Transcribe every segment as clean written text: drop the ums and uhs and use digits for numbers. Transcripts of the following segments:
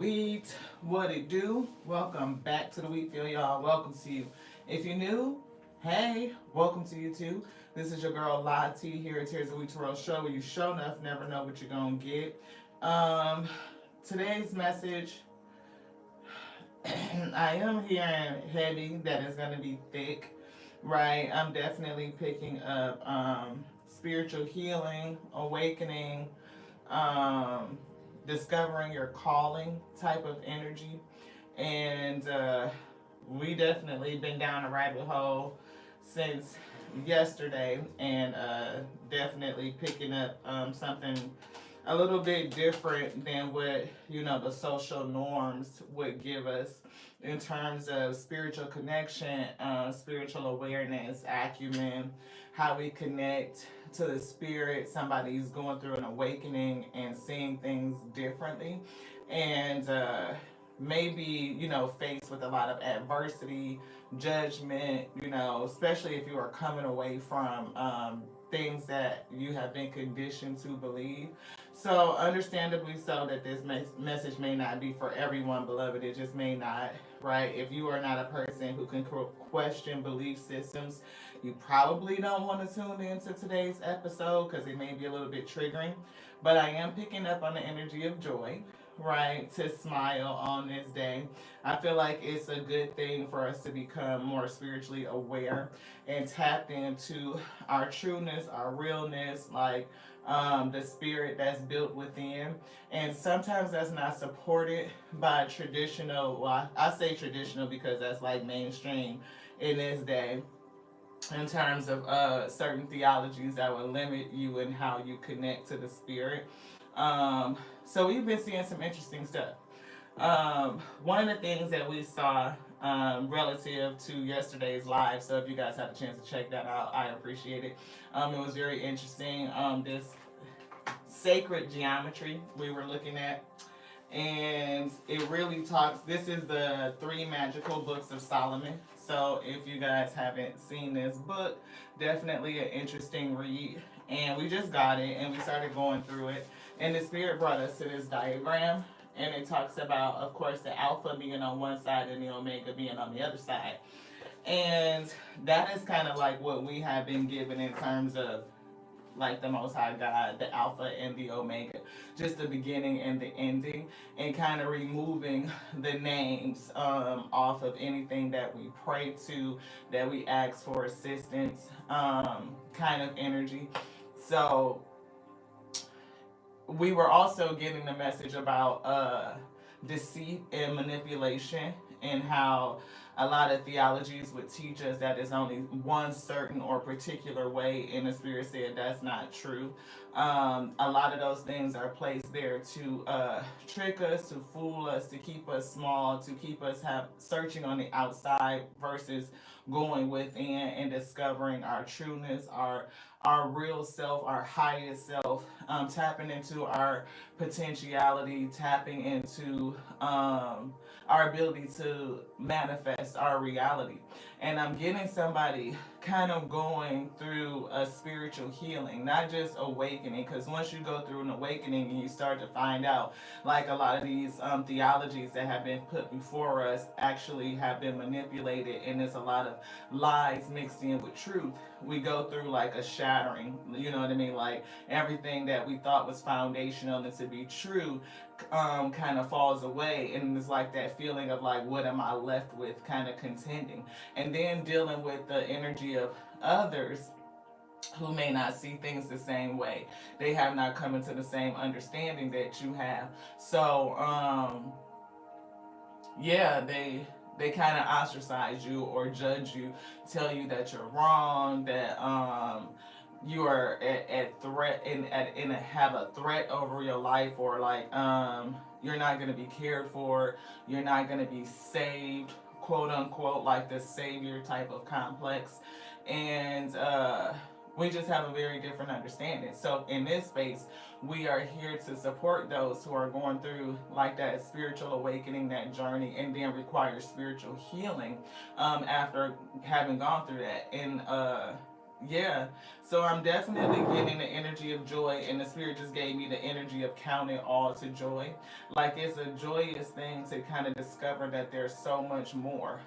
Wheat, what it do? Welcome back to the Wheat Field, y'all. Welcome to you. If you're new, hey, welcome to you too. This is your girl Lottie here at Tears of Wheat Tarot Show, where you show enough never know what you're gonna get. Um, Today's message, I am hearing heavy that is gonna be thick, right? I'm definitely picking up spiritual healing, awakening, um, discovering your calling type of energy. And we definitely been down a rabbit hole since yesterday, and definitely picking up something a little bit different than what the social norms would give us in terms of spiritual connection, spiritual awareness, acumen, how we connect to the spirit. Somebody's going through an awakening and seeing things differently, and maybe faced with a lot of adversity, judgment, especially if you are coming away from things that you have been conditioned to believe. So understandably so that this message may not be for everyone, beloved. It just may not, right? If you are not a person who can question belief systems, you probably don't want to tune into today's episode because it may be a little bit triggering. But I am picking up on the energy of joy, right? To smile on this day. I feel like it's a good thing for us to become more spiritually aware and tapped into our trueness, our realness, like the spirit that's built within. And sometimes that's not supported by traditional, well, I say traditional because that's like mainstream in this day, in terms of certain theologies that will limit you in how you connect to the spirit. So we've been seeing some interesting stuff. One of the things that we saw relative to yesterday's live, so if you guys had a chance to check that out, I appreciate it. It was very interesting. This sacred geometry we were looking at, and it really talks. This is the three magical books of Solomon. So if you guys haven't seen this book, definitely an interesting read. And we just got it and we started going through it, and the spirit brought us to this diagram, and it talks about, of course, the alpha being on one side and the omega being on the other side. And that is kind of like what we have been given in terms of like the Most High God, the Alpha and the Omega, just the beginning and the ending, and kind of removing the names off of anything that we pray to, that we ask for assistance, kind of energy. So we were also getting the message about deceit and manipulation, and how a lot of theologies would teach us that it's only one certain or particular way, and the spirit said that's not true. A lot of those things are placed there to trick us, to fool us, to keep us small, to keep us searching on the outside versus going within and discovering our trueness, our real self, our highest self, tapping into our potentiality, tapping into our ability to manifest our reality. And I'm getting somebody kind of going through a spiritual healing, not just awakening, because once you go through an awakening and you start to find out, like a lot of these theologies that have been put before us actually have been manipulated, and there's a lot of lies mixed in with truth. We go through like a shattering, you know what I mean? Like everything that we thought was foundational and to be true kind of falls away, and it's like that feeling of like, what am I left with, kind of contending. And then dealing with the energy of others who may not see things the same way. They have not come into the same understanding that you have. So yeah, they kind of ostracize you or judge you, tell you that you're wrong, that you are at threat, and have a threat over your life, or like you're not going to be cared for, you're not going to be saved, quote unquote, like the savior type of complex. And we just have a very different understanding. So in this space, we are here to support those who are going through like that spiritual awakening, that journey, and then require spiritual healing after having gone through that. And Yeah. So I'm definitely getting the energy of joy, and the spirit just gave me the energy of counting all to joy. Like it's a joyous thing to kind of discover that there's so much more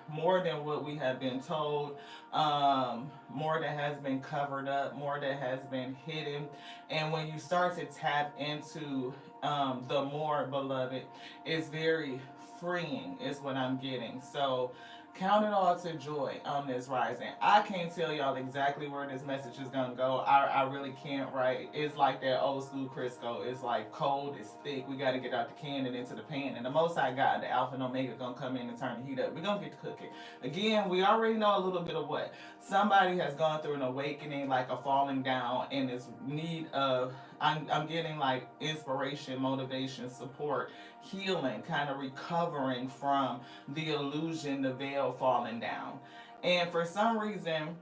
than what we have been told, more that has been covered up, more that has been hidden. And when you start to tap into the more, beloved, it's very freeing, is what I'm getting. So count it all to joy on this rising. I can't tell y'all exactly where this message is gonna go. I really can't, right? It's like that old school Crisco. It's like cold, it's thick. We gotta get out the can and into the pan. And the most I got, the Alpha and Omega, gonna come in and turn the heat up. We're gonna get to cooking. Again, we already know a little bit of what. Somebody has gone through an awakening, like a falling down, and is need of I'm getting like inspiration, motivation, support, healing, kind of recovering from the illusion, the veil falling down. And for some reason,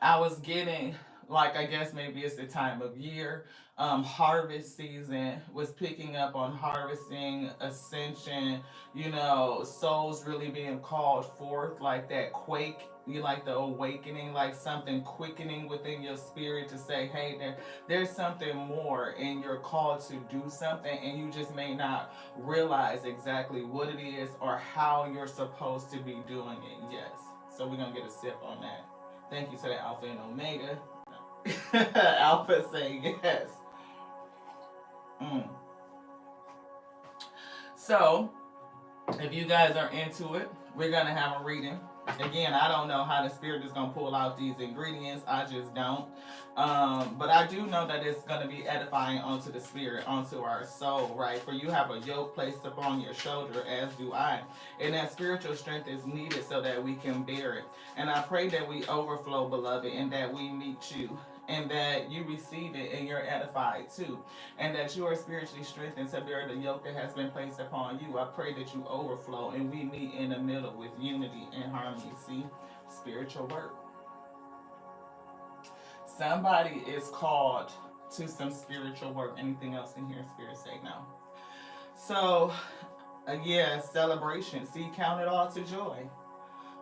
I was getting, like, I guess maybe it's the time of year, harvest season, was picking up on harvesting, ascension, souls really being called forth, like that quake. You like the awakening, like something quickening within your spirit to say, hey, there's something more, and you're called to do something, and you just may not realize exactly what it is or how you're supposed to be doing it. Yes. So we're gonna get a sip on that. Thank you to the Alpha and Omega. Alpha saying yes. Mm. So, if you guys are into it, we're going to have a reading. Again, I don't know how the spirit is going to pull out these ingredients. I just don't. But I do know that it's going to be edifying onto the spirit, onto our soul, right? For you have a yoke placed upon your shoulder, as do I. And that spiritual strength is needed so that we can bear it. And I pray that we overflow, beloved, and that we meet you, and that you receive it and you're edified too, and that you are spiritually strengthened to bear the yoke that has been placed upon you. I pray that you overflow and we meet in the middle with unity and harmony. See, spiritual work. Somebody is called to some spiritual work. Anything else in here, spirit say no. So, yeah, celebration. See, count it all to joy.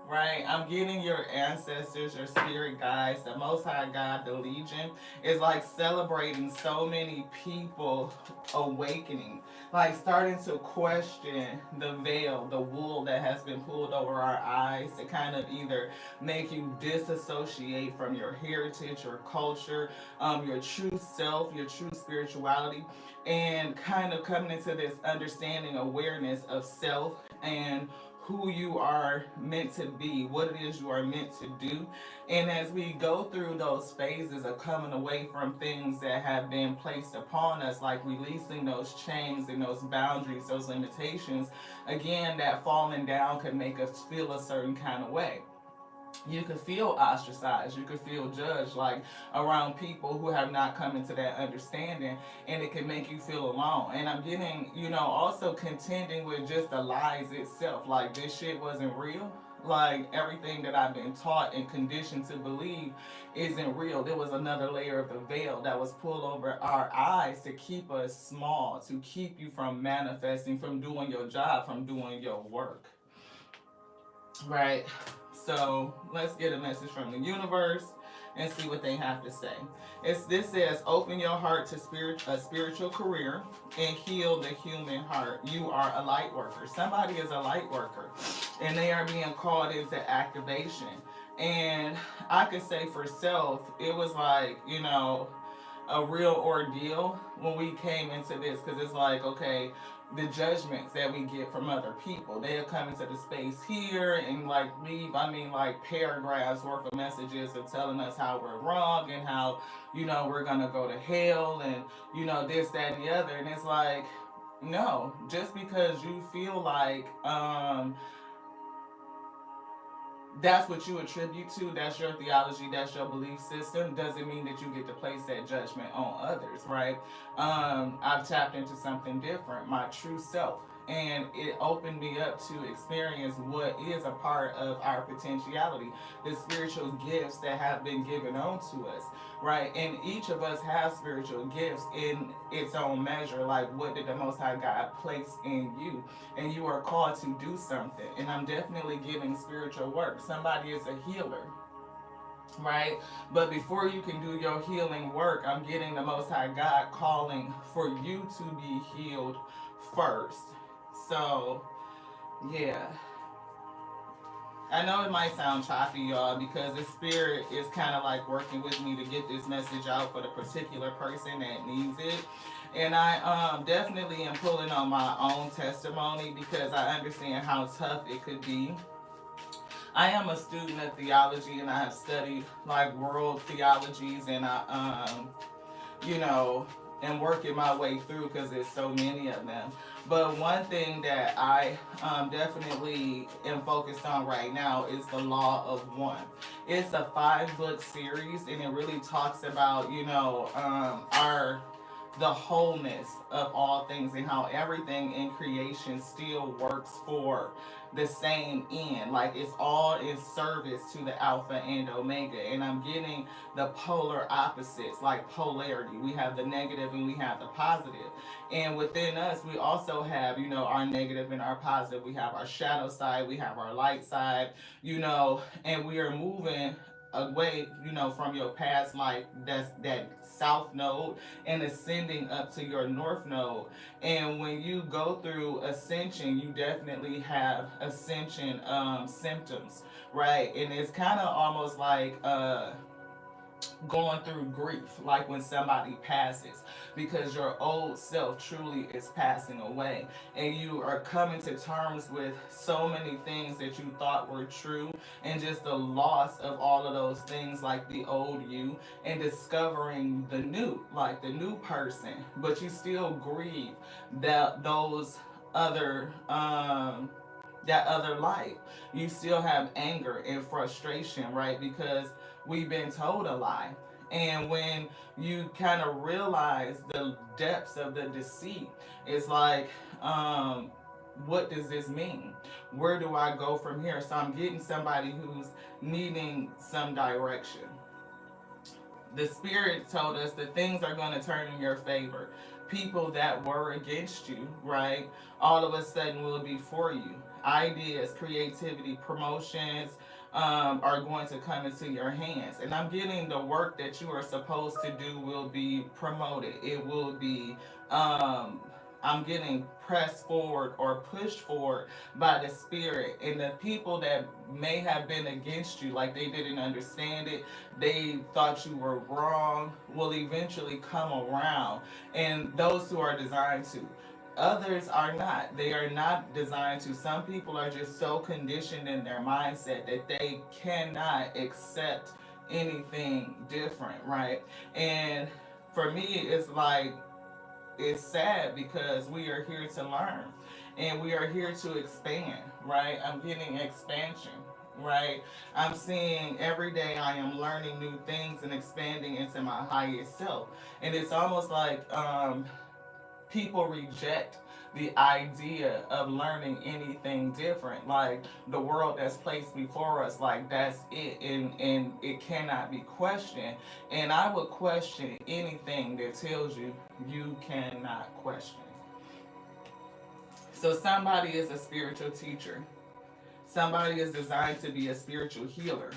Right? I'm getting your ancestors, your spirit guides, the Most High God, the Legion, is like celebrating so many people awakening, like starting to question the veil, the wool that has been pulled over our eyes to kind of either make you disassociate from your heritage, your culture, your true self, your true spirituality, and kind of coming into this understanding, awareness of self and who you are meant to be, what it is you are meant to do. And as we go through those phases of coming away from things that have been placed upon us, like releasing those chains and those boundaries, those limitations, again, that falling down could make us feel a certain kind of way. You could feel ostracized, you could feel judged, like around people who have not come into that understanding, and it can make you feel alone. And I'm getting, also contending with just the lies itself, like this shit wasn't real. Like everything that I've been taught and conditioned to believe isn't real. There was another layer of the veil that was pulled over our eyes to keep us small, to keep you from manifesting, from doing your job, from doing your work. Right? So let's get a message from the universe and see what they have to say. This says, open your heart to a spiritual career and heal the human heart. You are a light worker. Somebody is a light worker, and they are being called into activation. And I could say for self, it was like, a real ordeal when we came into this, because it's like, okay, the judgments that we get from other people, they'll come into the space here and like leave, like paragraphs worth of messages of telling us how we're wrong and how, we're gonna go to hell and, this, that, and the other. And it's like, no, just because you feel like that's what you attribute to, that's your theology, that's your belief system, doesn't mean that you get to place that judgment on others, right? I've tapped into something different, my true self, and it opened me up to experience what is a part of our potentiality, the spiritual gifts that have been given onto us, right? And each of us have spiritual gifts in its own measure. Like, what did the Most High God place in you? And you are called to do something. And I'm definitely giving spiritual work. Somebody is a healer. right? But before you can do your healing work, I'm getting the Most High God calling for you to be healed first. So, yeah. I know it might sound choppy, y'all, because the spirit is kind of like working with me to get this message out for the particular person that needs it. And I definitely am pulling on my own testimony because I understand how tough it could be. I am a student of theology and I have studied like world theologies and you know, and working my way through because there's so many of them. But one thing that I definitely am focused on right now is the Law of One. It's a 5-book series and it really talks about, you know, our the wholeness of all things and how everything in creation still works for the same end. Like it's all in service to the Alpha and Omega. And I'm getting the polar opposites, like polarity. We have the negative and we have the positive. And within us, we also have, you know, our negative and our positive. We have our shadow side, we have our light side, you know, and we are moving away, you know, from your past life, that's that south node, and ascending up to your north node. And when you go through ascension, you definitely have ascension symptoms, right? And it's kind of almost like going through grief, like when somebody passes, because your old self truly is passing away, and you are coming to terms with so many things that you thought were true, and just the loss of all of those things, like the old you, and discovering the new, like the new person, but you still grieve those other that other life. You still have anger and frustration, right? Because we've been told a lie. And when you kind of realize the depths of the deceit, it's like, what does this mean? Where do I go from here? So I'm getting somebody who's needing some direction. The Spirit told us that things are going to turn in your favor. People that were against you, right, all of a sudden will be for you. Ideas, creativity, promotions are going to come into your hands. And I'm getting the work that you are supposed to do will be promoted. It will be, I'm getting pressed forward or pushed forward by the Spirit. And the people that may have been against you, like they didn't understand it, they thought you were wrong, will eventually come around. And those who are designed to. Others are not. They are not designed to. Some people are just so conditioned in their mindset that they cannot accept anything different, right? And for me, it's like, it's sad because we are here to learn and we are here to expand, right? I'm getting expansion, right? I'm seeing every day I am learning new things and expanding into my highest self. And it's almost like people reject the idea of learning anything different, like the world that's placed before us, like that's it, and it cannot be questioned. And I would question anything that tells you you cannot question. So somebody is a spiritual teacher, somebody is designed to be a spiritual healer,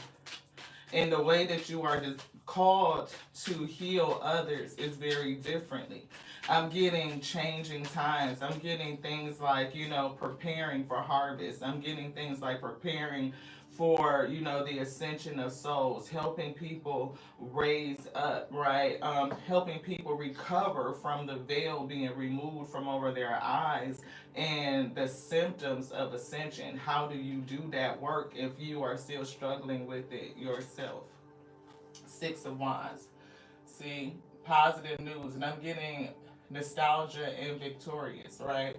and the way that you are called to heal others is very differently. I'm getting changing times. I'm getting things like, you know, preparing for harvest. I'm getting things like preparing for, you know, the ascension of souls, helping people raise up, right? Helping people recover from the veil being removed from over their eyes and the symptoms of ascension. How do you do that work if you are still struggling with it yourself? 6 of Wands. See, positive news, and I'm getting nostalgia and victorious, right?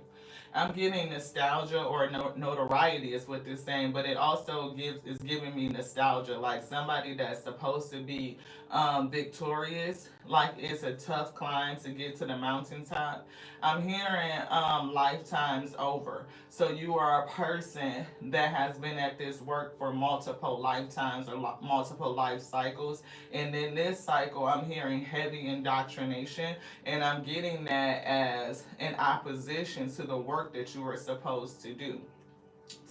I'm getting nostalgia or notoriety is what they're saying, but it also is giving me nostalgia, like somebody that's supposed to be victorious, like it's a tough climb to get to the mountaintop. I'm hearing lifetimes over. So you are a person that has been at this work for multiple lifetimes or multiple life cycles. And in this cycle, I'm hearing heavy indoctrination, and I'm getting that as an opposition to the work that you are supposed to do.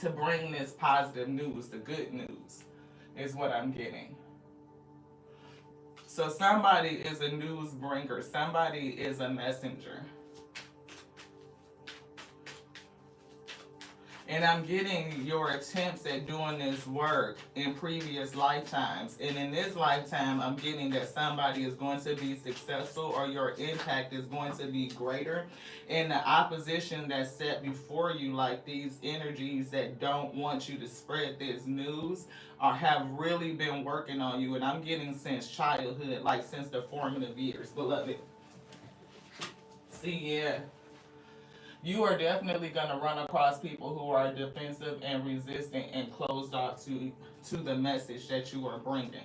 To bring this positive news, the good news, is what I'm getting. So somebody is a news bringer. Somebody is a messenger. And I'm getting your attempts at doing this work in previous lifetimes. And in this lifetime, I'm getting that somebody is going to be successful, or your impact is going to be greater. And the opposition that's set before you, like these energies that don't want you to spread this news, or have really been working on you. And I'm getting since childhood, like since the formative years, beloved. See, yeah, you are definitely going to run across people who are defensive and resistant and closed off to the message that you are bringing.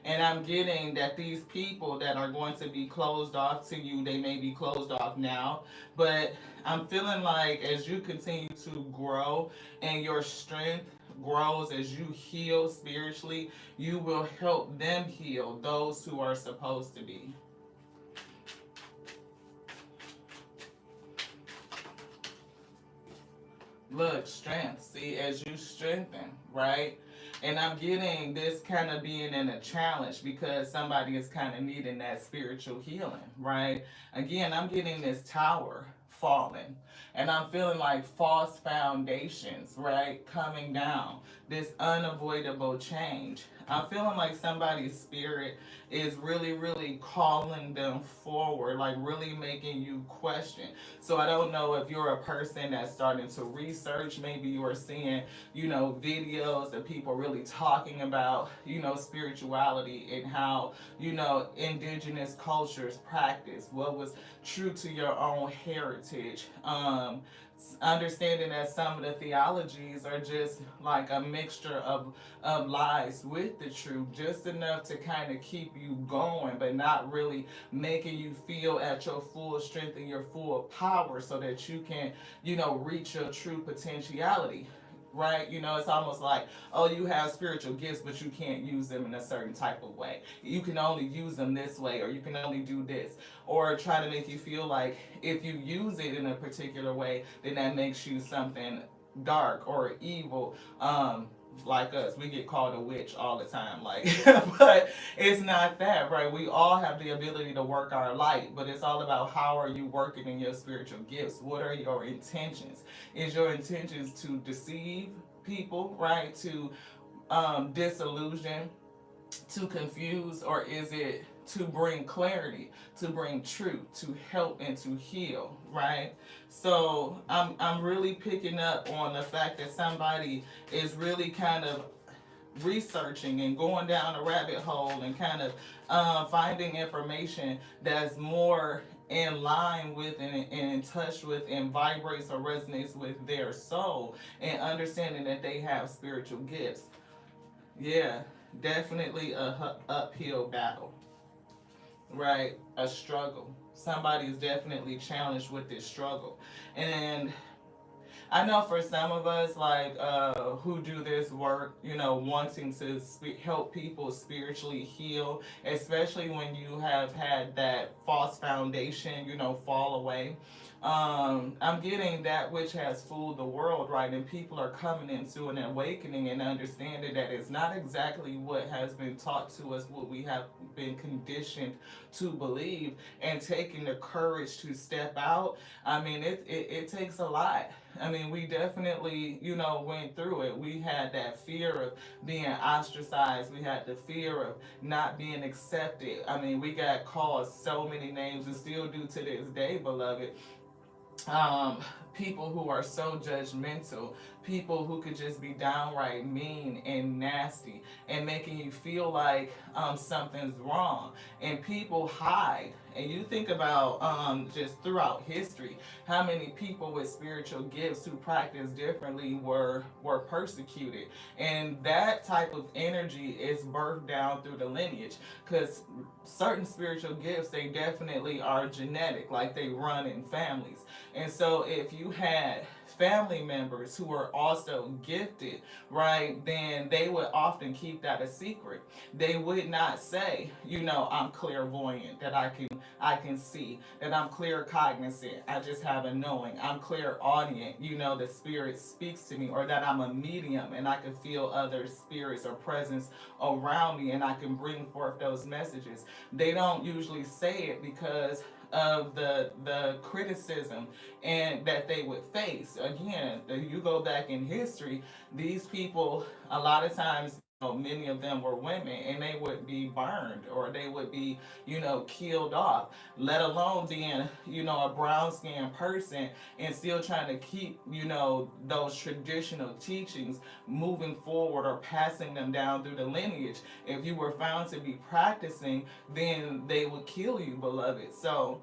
And I'm getting that these people that are going to be closed off to you, they may be closed off now, but I'm feeling like as you continue to grow and your strength grows, as you heal spiritually, you will help them heal those who are supposed to be. Look, strength. See, as you strengthen, right? And I'm getting this kind of being in a challenge because somebody is kind of needing that spiritual healing, right? Again, I'm getting this tower falling. And I'm feeling like false foundations, right? Coming down. This unavoidable change. I'm feeling like somebody's spirit is really, really calling them forward, like really making you question. So I don't know if you're a person that's starting to research. Maybe you are seeing, videos of people really talking about, spirituality and how, indigenous cultures practice what was true to your own heritage. Understanding that some of the theologies are just like a mixture of lies with the truth, just enough to kind of keep you going, but not really making you feel at your full strength and your full power so that you can, reach your true potentiality. Right? It's almost like, oh, you have spiritual gifts, but you can't use them in a certain type of way. You can only use them this way, or you can only do this. Or try to make you feel like if you use it in a particular way, then that makes you something dark or evil. Like us, we get called a witch all the time, like, but it's not that, right? We all have the ability to work our light, but it's all about how are you working in your spiritual gifts. What are your intentions? Is your intentions to deceive people, right? To disillusion, to confuse, or is it to bring clarity, to bring truth, to help and to heal, right? So I'm really picking up on the fact that somebody is really kind of researching and going down a rabbit hole and kind of finding information that's more in line with and in touch with and vibrates or resonates with their soul, and understanding that they have spiritual gifts. Yeah, definitely a uphill battle, right? A struggle. Somebody is definitely challenged with this struggle. And I know for some of us, like, who do this work, wanting to help people spiritually heal, especially when you have had that false foundation, fall away. I'm getting that which has fooled the world, right? And people are coming into an awakening and understanding that it's not exactly what has been taught to us, what we have been conditioned to believe, and taking the courage to step out. I mean, it takes a lot. I mean, we definitely, went through it. We had that fear of being ostracized. We had the fear of not being accepted. I mean, we got called so many names and still do to this day, beloved. People who are so judgmental, people who could just be downright mean and nasty and making you feel like something's wrong. And people hide. And you think about just throughout history, how many people with spiritual gifts who practice differently were persecuted. And that type of energy is birthed down through the lineage, because certain spiritual gifts, they definitely are genetic, like they run in families. And so if you had family members who are also gifted, right, then they would often keep that a secret. They would not say, I'm clairvoyant, that I can see, that I'm claircognizant, I just have a knowing, I'm clairaudient, the spirit speaks to me, or that I'm a medium and I can feel other spirits or presence around me and I can bring forth those messages. They don't usually say it because of the criticism and that they would face. Again, if you go back in history, these people a lot of times, many of them were women, and they would be burned or they would be, killed off, let alone being, a brown skinned person and still trying to keep, those traditional teachings moving forward or passing them down through the lineage. If you were found to be practicing, then they would kill you, beloved. So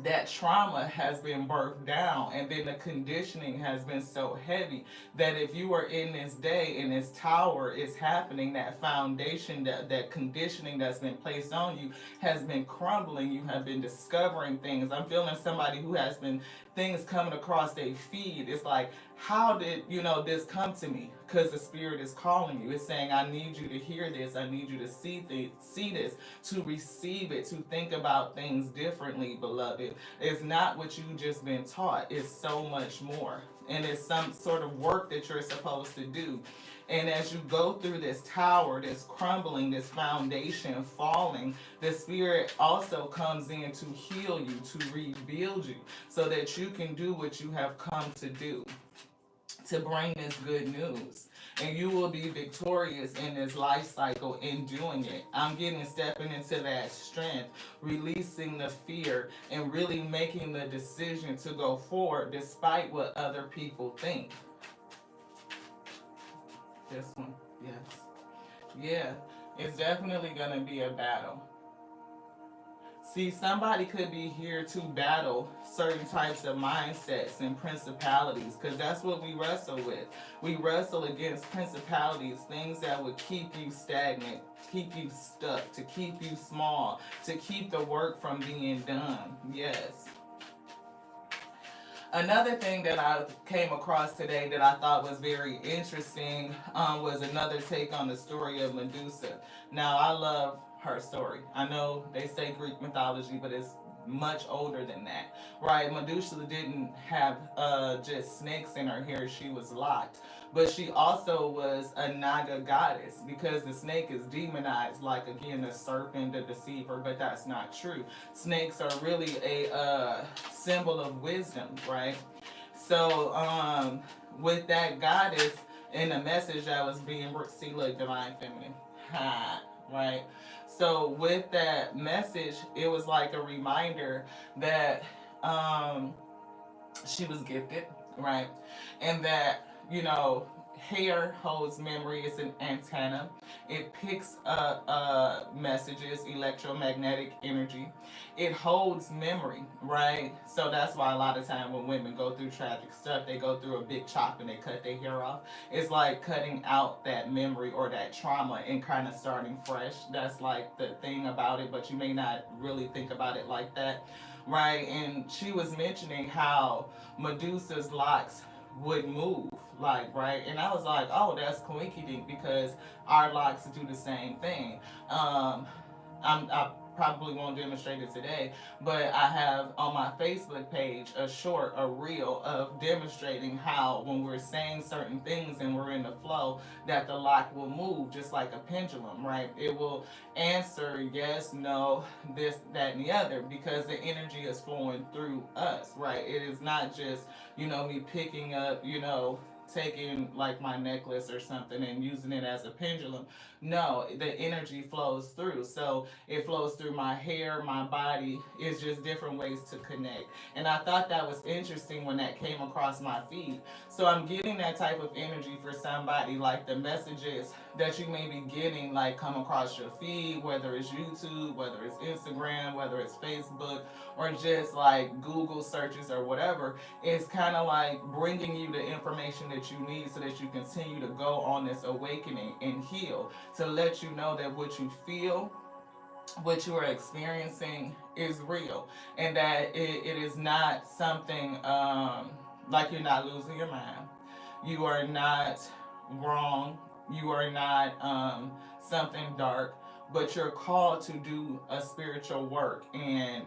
that trauma has been birthed down, and then the conditioning has been so heavy that if you are in this day and this tower is happening, that foundation, that conditioning that's been placed on you has been crumbling. You have been discovering things. I'm feeling somebody who has been things coming across their feed. It's like, how did this come to me? Because the spirit is calling you. It's saying, I need you to hear this, I need you to see this, to receive it, to think about things differently, beloved. It's not what you just been taught. It's so much more, and it's some sort of work that you're supposed to do. And as you go through this tower, this crumbling, this foundation falling, the spirit also comes in to heal you, to rebuild you, so that you can do what you have come to do, to bring this good news. And you will be victorious in this life cycle in doing it. I'm stepping into that strength, releasing the fear, and really making the decision to go forward despite what other people think. This one, yes. Yeah, it's definitely going to be a battle. See, somebody could be here to battle certain types of mindsets and principalities, because that's what we wrestle with. We wrestle against principalities, things that would keep you stagnant, keep you stuck, to keep you small, to keep the work from being done. Yes. Another thing that I came across today that I thought was very interesting was another take on the story of Medusa. Now, I love her story. I know they say Greek mythology, but it's much older than that, right? Medusa didn't have just snakes in her hair, she was locked. But she also was a Naga goddess, because the snake is demonized, like, again, the serpent, the deceiver, but that's not true. Snakes are really a symbol of wisdom, right? So, with that goddess and the message that was being, see, look, divine feminine, right? So with that message, it was like a reminder that she was gifted, right? And that, hair holds memory. It's an antenna. It picks up messages, electromagnetic energy. It holds memory, right? So that's why a lot of time when women go through tragic stuff, they go through a big chop and they cut their hair off. It's like cutting out that memory or that trauma and kind of starting fresh. That's like the thing about it, but you may not really think about it like that, right? And she was mentioning how Medusa's locks would move, like, right? And I was like, oh, that's coinky because our locks do the same thing. I probably won't demonstrate it today, but I have on my Facebook page a reel of demonstrating how when we're saying certain things and we're in the flow, that the lock will move just like a pendulum, right? It will answer yes, no, this, that, and the other, because the energy is flowing through us, right? It is not just, me picking up, taking like my necklace or something and using it as a pendulum. No, the energy flows through. So it flows through my hair, my body. It's just different ways to connect. And I thought that was interesting when that came across my feed. So I'm getting that type of energy for somebody, like the messages that you may be getting, like come across your feed, whether it's YouTube, whether it's Instagram, whether it's Facebook, or just like Google searches or whatever. It's kind of like bringing you the information that you need so that you continue to go on this awakening and heal, to let you know that what you feel, what you are experiencing is real, and that it is not something Like you're not losing your mind. You are not wrong. You are not something dark, but you're called to do a spiritual work. And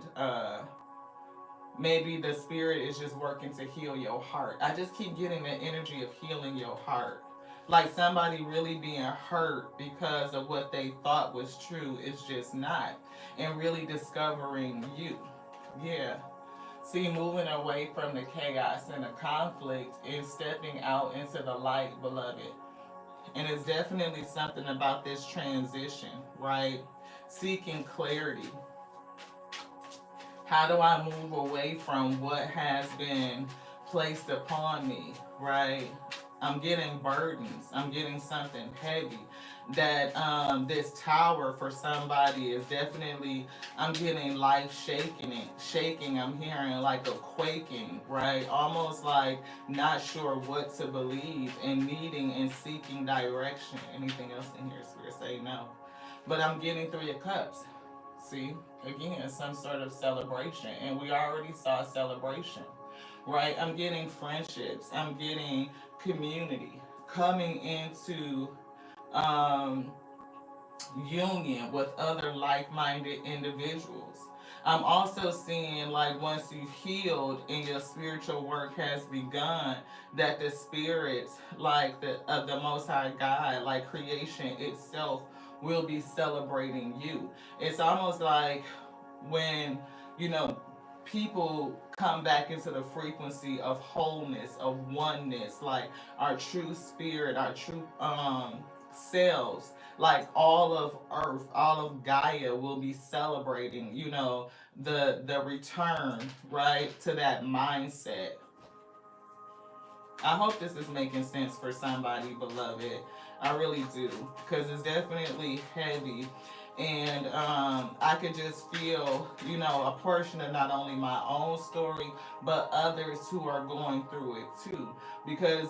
maybe the spirit is just working to heal your heart. I just keep getting the energy of healing your heart. Like somebody really being hurt because of what they thought was true is just not. And really discovering you. Yeah. See, moving away from the chaos and the conflict and stepping out into the light, beloved. And it's definitely something about this transition, right? Seeking clarity. How do I move away from what has been placed upon me, right? I'm getting burdens. I'm getting something heavy. That this tower for somebody is definitely. I'm getting life shaking. It shaking. I'm hearing like a quaking, right? Almost like not sure what to believe and needing and seeking direction. Anything else in here, Spirit? Say no. But I'm getting 3 of Cups. See, again, some sort of celebration, and we already saw celebration, right? I'm getting friendships. I'm getting community coming into um, union with other like-minded individuals. I'm also seeing like once you've healed and your spiritual work has begun, that the spirits, like the of the Most High God, like creation itself, will be celebrating you. It's almost like when you know people come back into the frequency of wholeness, of oneness, like our true spirit, our true selves, like all of earth, all of Gaia will be celebrating, the return, right, to that mindset. I hope this is making sense for somebody, beloved. I really do, because it's definitely heavy. And I could just feel, a portion of not only my own story, but others who are going through it too. Because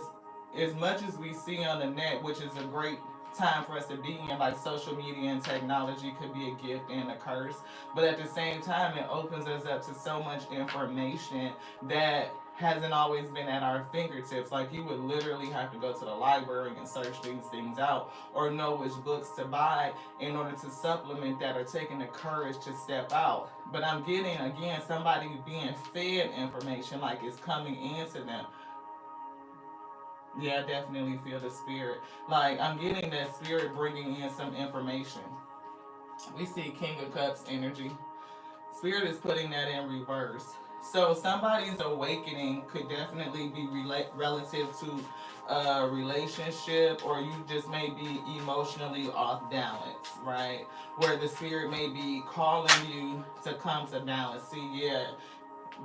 as much as we see on the net, which is a great time for us to be in, like social media and technology could be a gift and a curse. But at the same time, it opens us up to so much information that hasn't always been at our fingertips. Like you would literally have to go to the library and search these things out or know which books to buy in order to supplement that or taking the courage to step out. But I'm getting, again, somebody being fed information like it's coming into them. Yeah, I definitely feel the spirit. Like I'm getting that spirit bringing in some information. We see King of Cups energy. Spirit is putting that in reverse. So somebody's awakening could definitely be relative to a relationship, or you just may be emotionally off balance, right? Where the spirit may be calling you to come to balance. See, yeah,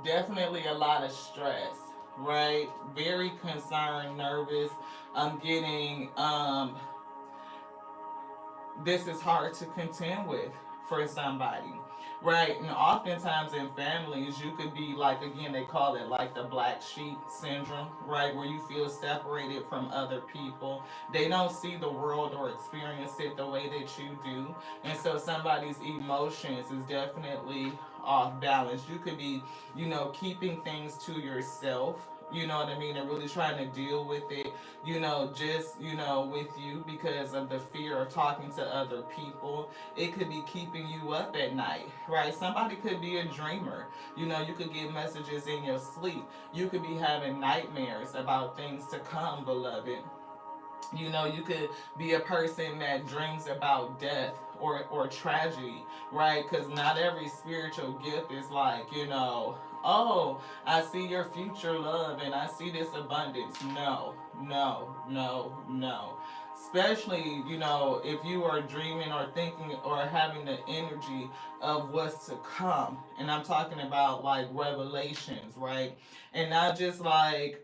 definitely a lot of stress, right? Very concerned, nervous. I'm getting this is hard to contend with for somebody, right? And oftentimes in families, you could be like, again, they call it like the black sheep syndrome, right? Where you feel separated from other people. They don't see the world or experience it the way that you do. And so somebody's emotions is definitely off balance. You could be, keeping things to yourself. You know what I mean? And really trying to deal with it, just, with you because of the fear of talking to other people. It could be keeping you up at night, right? Somebody could be a dreamer. You could get messages in your sleep. You could be having nightmares about things to come, beloved. You could be a person that dreams about death or tragedy, right? Because not every spiritual gift is like, oh, I see your future love and I see this abundance. No, no, no, no. Especially, if you are dreaming or thinking or having the energy of what's to come. And I'm talking about like revelations, right? And not just like,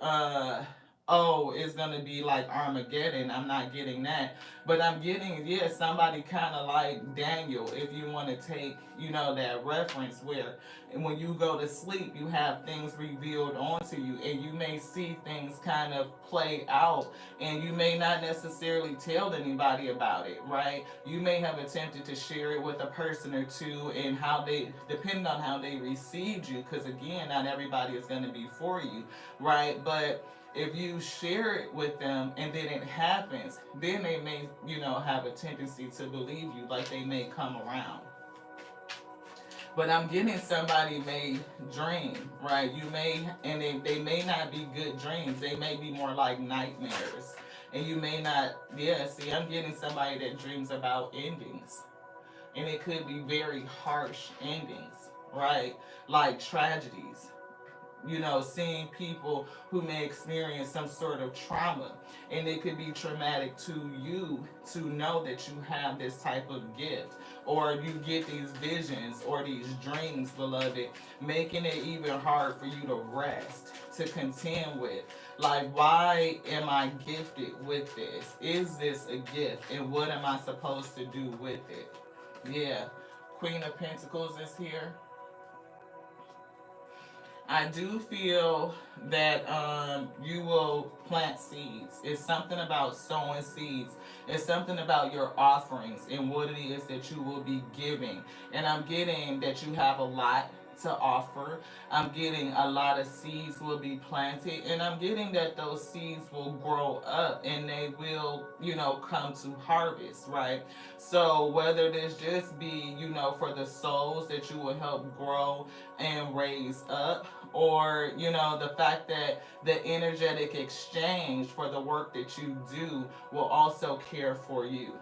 oh, it's gonna be like Armageddon. I'm not getting that. But I'm getting, yeah, somebody kind of like Daniel, if you want to take, that reference where when you go to sleep, you have things revealed onto you, and you may see things kind of play out, and you may not necessarily tell anybody about it, right? You may have attempted to share it with a person or two, and how they, depending on how they received you, because again, not everybody is going to be for you, right? But if you share it with them and then it happens, then they may, have a tendency to believe you, like they may come around. But I'm getting somebody may dream, right? You may, and they may not be good dreams. They may be more like nightmares. And you may not, yeah, see, I'm getting somebody that dreams about endings. And it could be very harsh endings, right? Like tragedies, seeing people who may experience some sort of trauma. And it could be traumatic to you to know that you have this type of gift. Or you get these visions or these dreams, beloved, making it even hard for you to rest, to contend with. Like, why am I gifted with this? Is this a gift? And what am I supposed to do with it? Yeah. Queen of Pentacles is here. I do feel that you will plant seeds. It's something about sowing seeds. It's something about your offerings and what it is that you will be giving. And I'm getting that you have a lot to offer. I'm getting a lot of seeds will be planted, and I'm getting that those seeds will grow up and they will, come to harvest, right? So whether this just be, for the souls that you will help grow and raise up, or the fact that the energetic exchange for the work that you do will also care for you.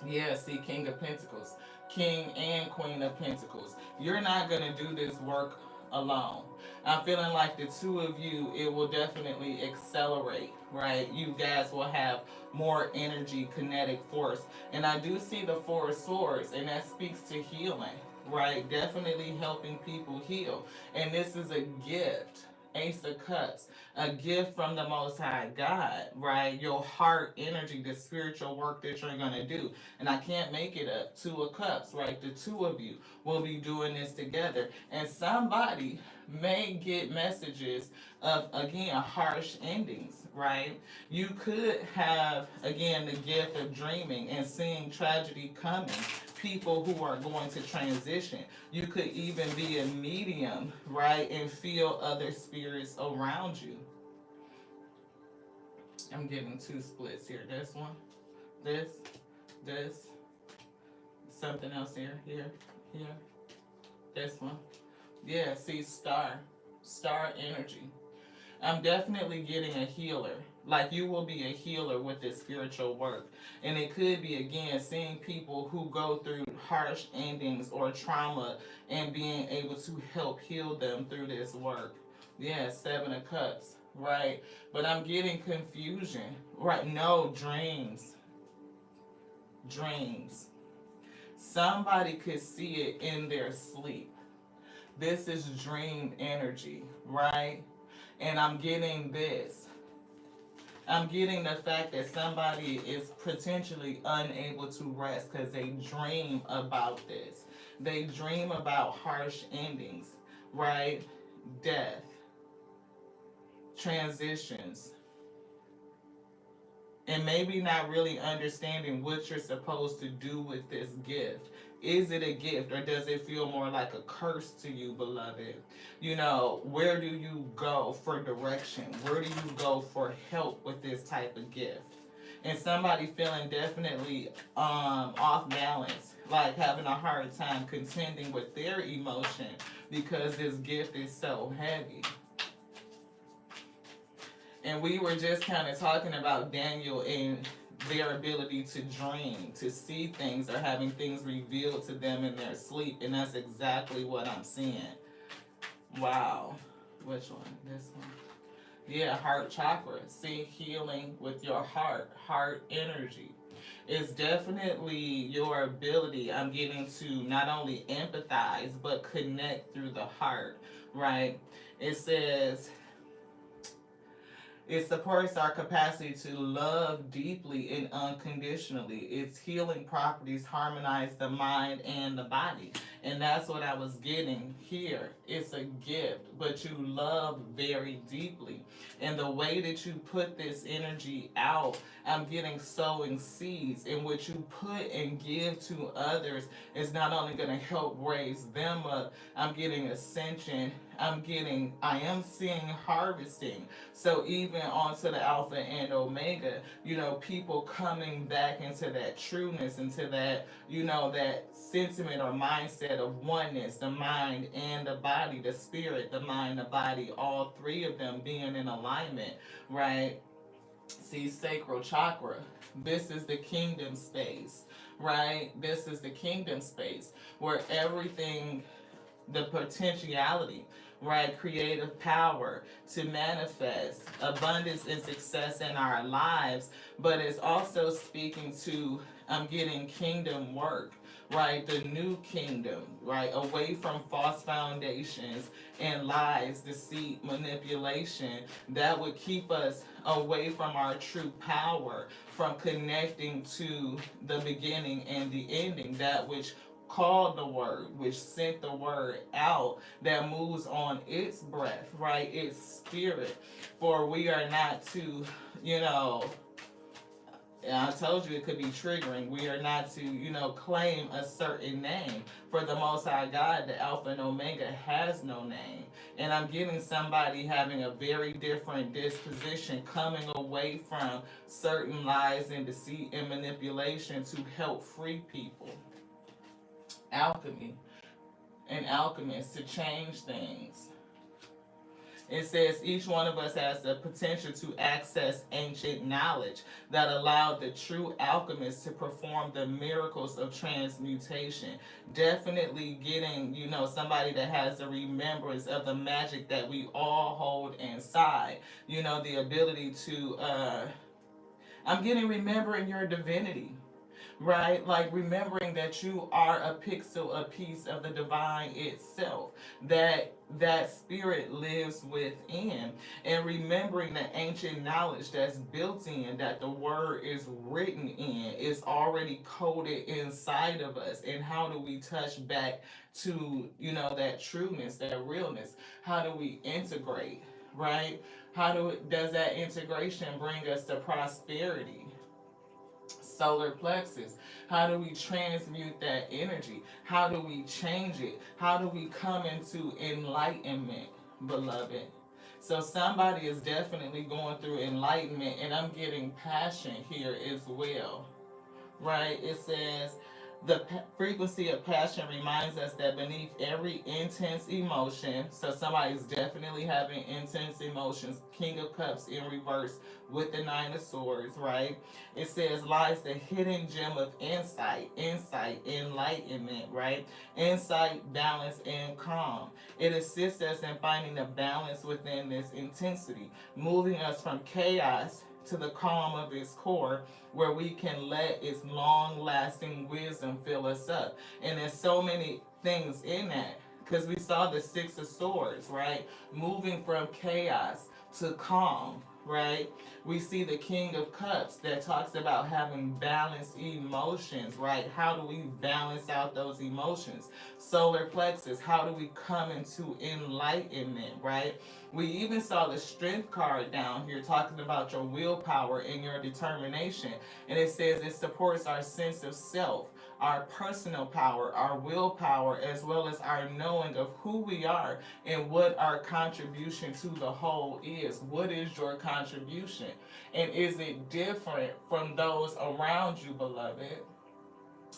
Yeah, see, King of Pentacles, King and Queen of Pentacles. You're not going to do this work alone. I'm feeling like the two of you, it will definitely accelerate, right? You guys will have more energy, kinetic force. And I do see the Four of Swords, and that speaks to healing, right? Definitely helping people heal. And this is a gift. Ace of Cups, a gift from the Most High God, right? Your heart energy, the spiritual work that you're going to do. And I can't make it up. Two of Cups, right? The two of you will be doing this together. And somebody may get messages of, again, harsh endings, right? You could have, again, the gift of dreaming and seeing tragedy coming. People who are going to transition. You could even be a medium, right, and feel other spirits around you. I'm getting two splits here. This one, this, something else here, here, this one. Yeah, see, star energy. I'm definitely getting a healer. Like, you will be a healer with this spiritual work. And it could be, again, seeing people who go through harsh endings or trauma and being able to help heal them through this work. Yeah, Seven of Cups, right? But I'm getting confusion, right? No, dreams. Dreams. Somebody could see it in their sleep. This is dream energy, right? And I'm getting this. I'm getting the fact that somebody is potentially unable to rest because they dream about this. They dream about harsh endings, right? Death, transitions, and maybe not really understanding what you're supposed to do with this gift. Is it a gift, or does it feel more like a curse to you, beloved? Where do you go for direction? Where do you go for help with this type of gift? And somebody feeling definitely off balance, like having a hard time contending with their emotion because this gift is so heavy. And we were just kind of talking about Daniel and their ability to dream, to see things, or having things revealed to them in their sleep. And that's exactly what I'm seeing. Wow. Which one? This one? Yeah, heart chakra. See, healing with your heart energy. It's definitely your ability, I'm getting, to not only empathize, but connect through the heart, right? It says, It supports our capacity to love deeply and unconditionally. Its healing properties harmonize the mind and the body. And that's what I was getting here. It's a gift, but you love very deeply. And the way that you put this energy out, I'm getting sowing seeds. And what you put and give to others is not only going to help raise them up, I'm getting ascension. I am seeing harvesting. So even onto the Alpha and Omega, people coming back into that trueness, into that, that sentiment or mindset of oneness, the mind and the body, the spirit, the mind, the body, all three of them being in alignment, right? See, sacral chakra. This is the kingdom space, right? This is the kingdom space where everything, the potentiality, right? Creative power to manifest abundance and success in our lives, but it's also speaking to, I'm getting kingdom work, right? The new kingdom, right? Away from false foundations and lies, deceit, manipulation that would keep us away from our true power, from connecting to the beginning and the ending, that which called the word, which sent the word out, that moves on its breath, right? Its spirit. For we are not to, I told you it could be triggering. We are not to, claim a certain name. For the Most High God, the Alpha and Omega has no name. And I'm getting somebody having a very different disposition, coming away from certain lies and deceit and manipulation to help free people. Alchemy, an alchemist, to change things. It says each one of us has the potential to access ancient knowledge that allowed the true alchemist to perform the miracles of transmutation. Definitely getting, somebody that has the remembrance of the magic that we all hold inside. The ability to, I'm getting remembering your divinity, right? Like remembering that you are a pixel, a piece of the divine itself, that spirit lives within, and remembering the ancient knowledge that's built in, that the word is written in, is already coded inside of us. And how do we touch back to, that trueness, that realness? How do we integrate, right? Does that integration bring us to prosperity? Solar plexus. How do we transmute that energy? How do we change it? How do we come into enlightenment, beloved? So somebody is definitely going through enlightenment, and I'm getting passion here as well, right? It says the frequency of passion reminds us that beneath every intense emotion, so somebody's definitely having intense emotions, King of Cups in reverse with the Nine of Swords, right? It says lies the hidden gem of insight, enlightenment, right? Insight, balance, and calm. It assists us in finding the balance within this intensity, moving us from chaos to the calm of its core, where we can let its long-lasting wisdom fill us up. And there's so many things in that, because we saw the Six of Swords, right? Moving from chaos to calm, right? We see the King of Cups that talks about having balanced emotions, right? How do we balance out those emotions? Solar plexus, how do we come into enlightenment, right? We even saw the Strength card down here talking about your willpower and your determination. And it says it supports our sense of self, our personal power, our willpower, as well as our knowing of who we are and what our contribution to the whole is. What is your contribution? And is it different from those around you, beloved?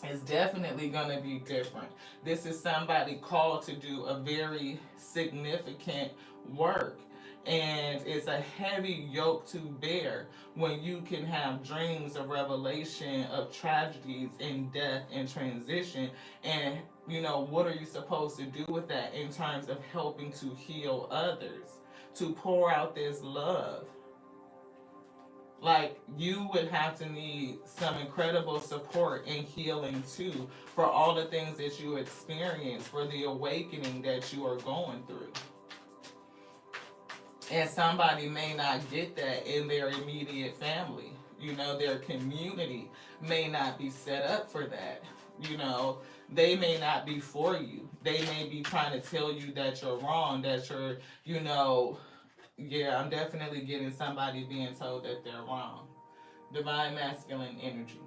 It's definitely going to be different. This is somebody called to do a very significant work. And it's a heavy yoke to bear when you can have dreams of revelation, of tragedies and death and transition. And, what are you supposed to do with that in terms of helping to heal others, to pour out this love? Like, you would have to need some incredible support and healing too, for all the things that you experience, for the awakening that you are going through. And somebody may not get that in their immediate family. You know, their community may not be set up for that. You know, they may not be for you. They may be trying to tell you that you're wrong, that you're, you know, yeah, I'm definitely getting somebody being told that they're wrong. Divine masculine energy.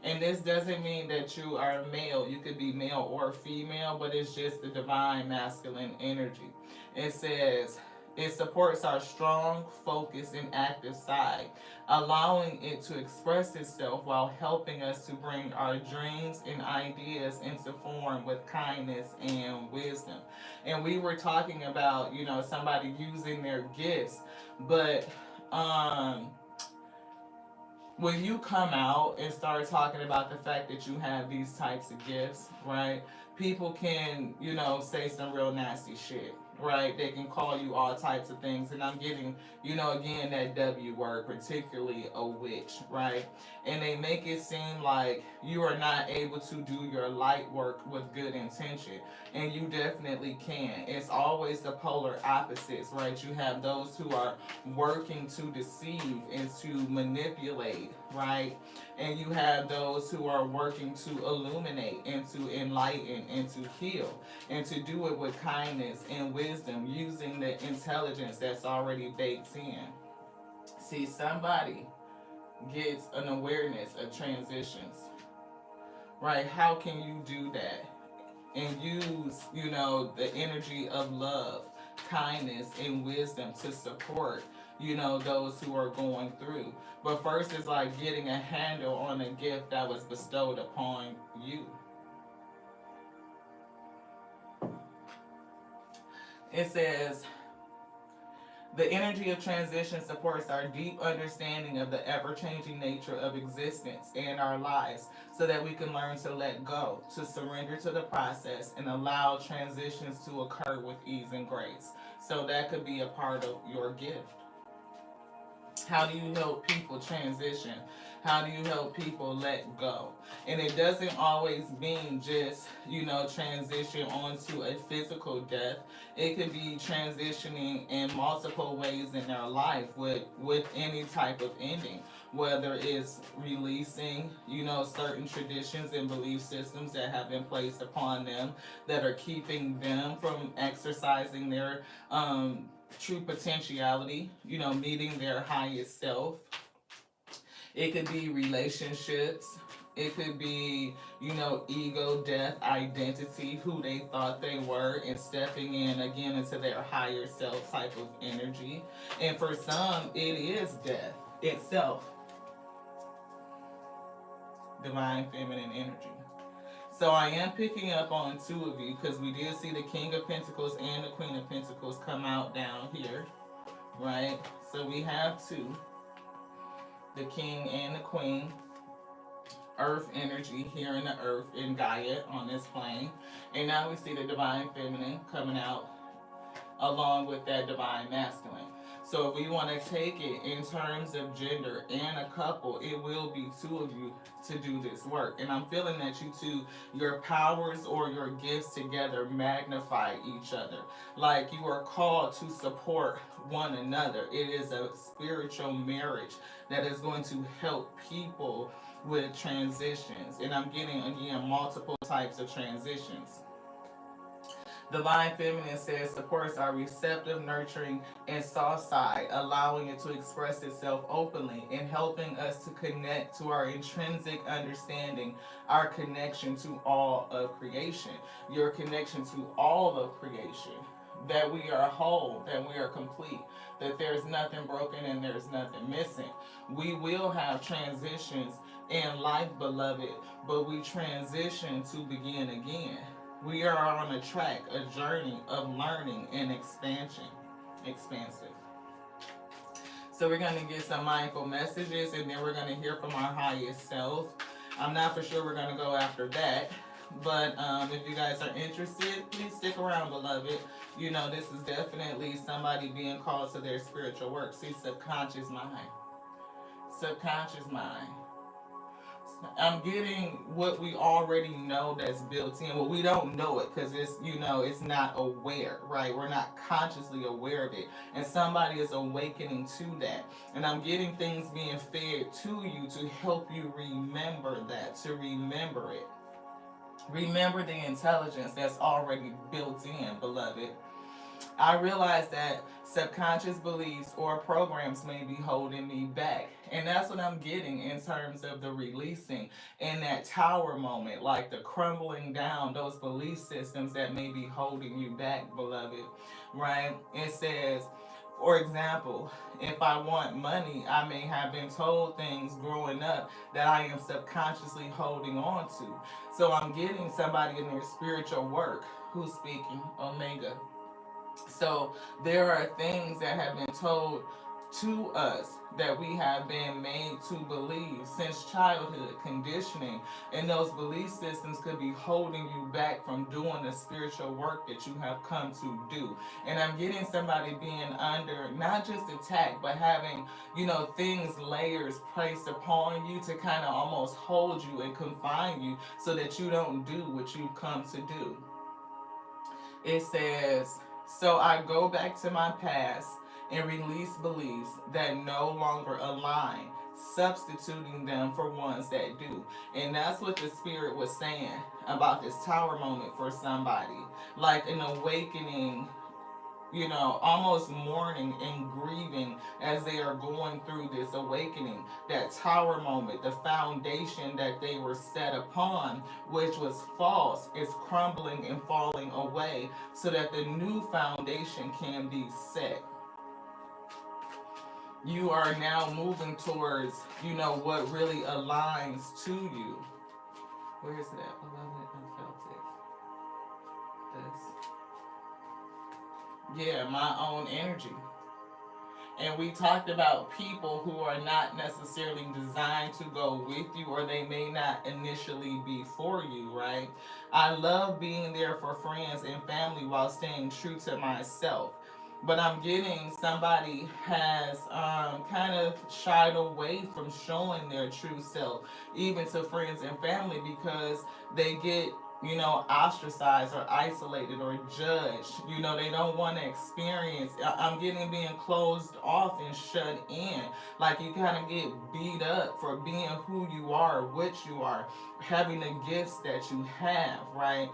And this doesn't mean that you are male. You could be male or female, but it's just the divine masculine energy. It says it supports our strong, focused, and active side, allowing it to express itself while helping us to bring our dreams and ideas into form with kindness and wisdom. And we were talking about, you know, somebody using their gifts, but um when you come out and start talking about the fact that you have these types of gifts, right? People can, you know, say some real nasty shit, right? They can call you all types of things. And I'm getting, you know, again, that W word, particularly a witch, right? And they make it seem like you are not able to do your light work with good intention. And you definitely can. It's always the polar opposites, right? You have those who are working to deceive and to manipulate, right? And you have those who are working to illuminate and to enlighten and to heal and to do it with kindness and wisdom using the intelligence that's already baked in. See, somebody gets an awareness of transitions, right? How can you do that? And use, you know, the energy of love, kindness, and wisdom to support, you know, those who are going through. But first is like getting a handle on a gift that was bestowed upon you. It says, the energy of transition supports our deep understanding of the ever changing nature of existence and our lives so that we can learn to let go, to surrender to the process, and allow transitions to occur with ease and grace. So that could be a part of your gift. How do you help people transition? How do you help people let go? And it doesn't always mean just, you know, transition onto a physical death. It could be transitioning in multiple ways in their life with any type of ending. Whether it's releasing, you know, certain traditions and belief systems that have been placed upon them that are keeping them from exercising their true potentiality, you know, meeting their highest self. It could be relationships. It could be, you know, ego, death, identity, who they thought they were, and stepping in again into their higher self type of energy. And for some, it is death itself, divine feminine energy. So I am picking up on two of you because we did see the King of Pentacles and the Queen of Pentacles come out down here, right? So we have two, the King and the Queen, Earth energy here in the Earth, in Gaia on this plane. And now we see the Divine Feminine coming out along with that Divine Masculine. So if we want to take it in terms of gender and a couple, it will be two of you to do this work. And I'm feeling that you two, your powers or your gifts together magnify each other. Like you are called to support one another. It is a spiritual marriage that is going to help people with transitions. And I'm getting, again, multiple types of transitions. Divine Feminine says supports our receptive, nurturing, and soft side, allowing it to express itself openly and helping us to connect to our intrinsic understanding, our connection to all of creation, your connection to all of creation, that we are whole, that we are complete, that there's nothing broken and there's nothing missing. We will have transitions in life, beloved, but we transition to begin again. We are on a track, a journey of learning and expansion. Expansive. So we're going to get some mindful messages and then we're going to hear from our highest self. I'm not for sure we're going to go after that. But if you guys are interested, please stick around, beloved. You know, this is definitely somebody being called to their spiritual work. See, subconscious mind. Subconscious mind. I'm getting what we already know that's built in. Well, we don't know it because it's, it's not aware, right? We're not consciously aware of it. And somebody is awakening to that. And I'm getting things being fed to you to help you remember that, to remember it. Remember the intelligence that's already built in, beloved. I realize that subconscious beliefs or programs may be holding me back. And that's what I'm getting in terms of the releasing in that tower moment, like the crumbling down, those belief systems that may be holding you back, beloved. Right? It says, for example, if I want money, I may have been told things growing up that I am subconsciously holding on to. So I'm getting somebody in their spiritual work who's speaking, Omega. So there are things that have been told to us that we have been made to believe since childhood, conditioning, and those belief systems could be holding you back from doing the spiritual work that you have come to do. And I'm getting somebody being under not just attack, but having, things, layers placed upon you to kind of almost hold you and confine you so that you don't do what you've come to do. It says, so I go back to my past and release beliefs that no longer align, substituting them for ones that do. And that's what the spirit was saying about this tower moment for somebody. Like an awakening, almost mourning and grieving as they are going through this awakening. That tower moment, the foundation that they were set upon, which was false, is crumbling and falling away so that the new foundation can be set. You are now moving towards, what really aligns to you. Where is it at, beloved? I felt it. This. Yeah, my own energy. And we talked about people who are not necessarily designed to go with you, or they may not initially be for you, right? I love being there for friends and family while staying true to myself. But I'm getting somebody has kind of shied away from showing their true self, even to friends and family, because they get ostracized or isolated or judged. They don't want to experience. I'm getting being closed off and shut in. Like you kind of get beat up for being who you are, what you are, having the gifts that you have, right?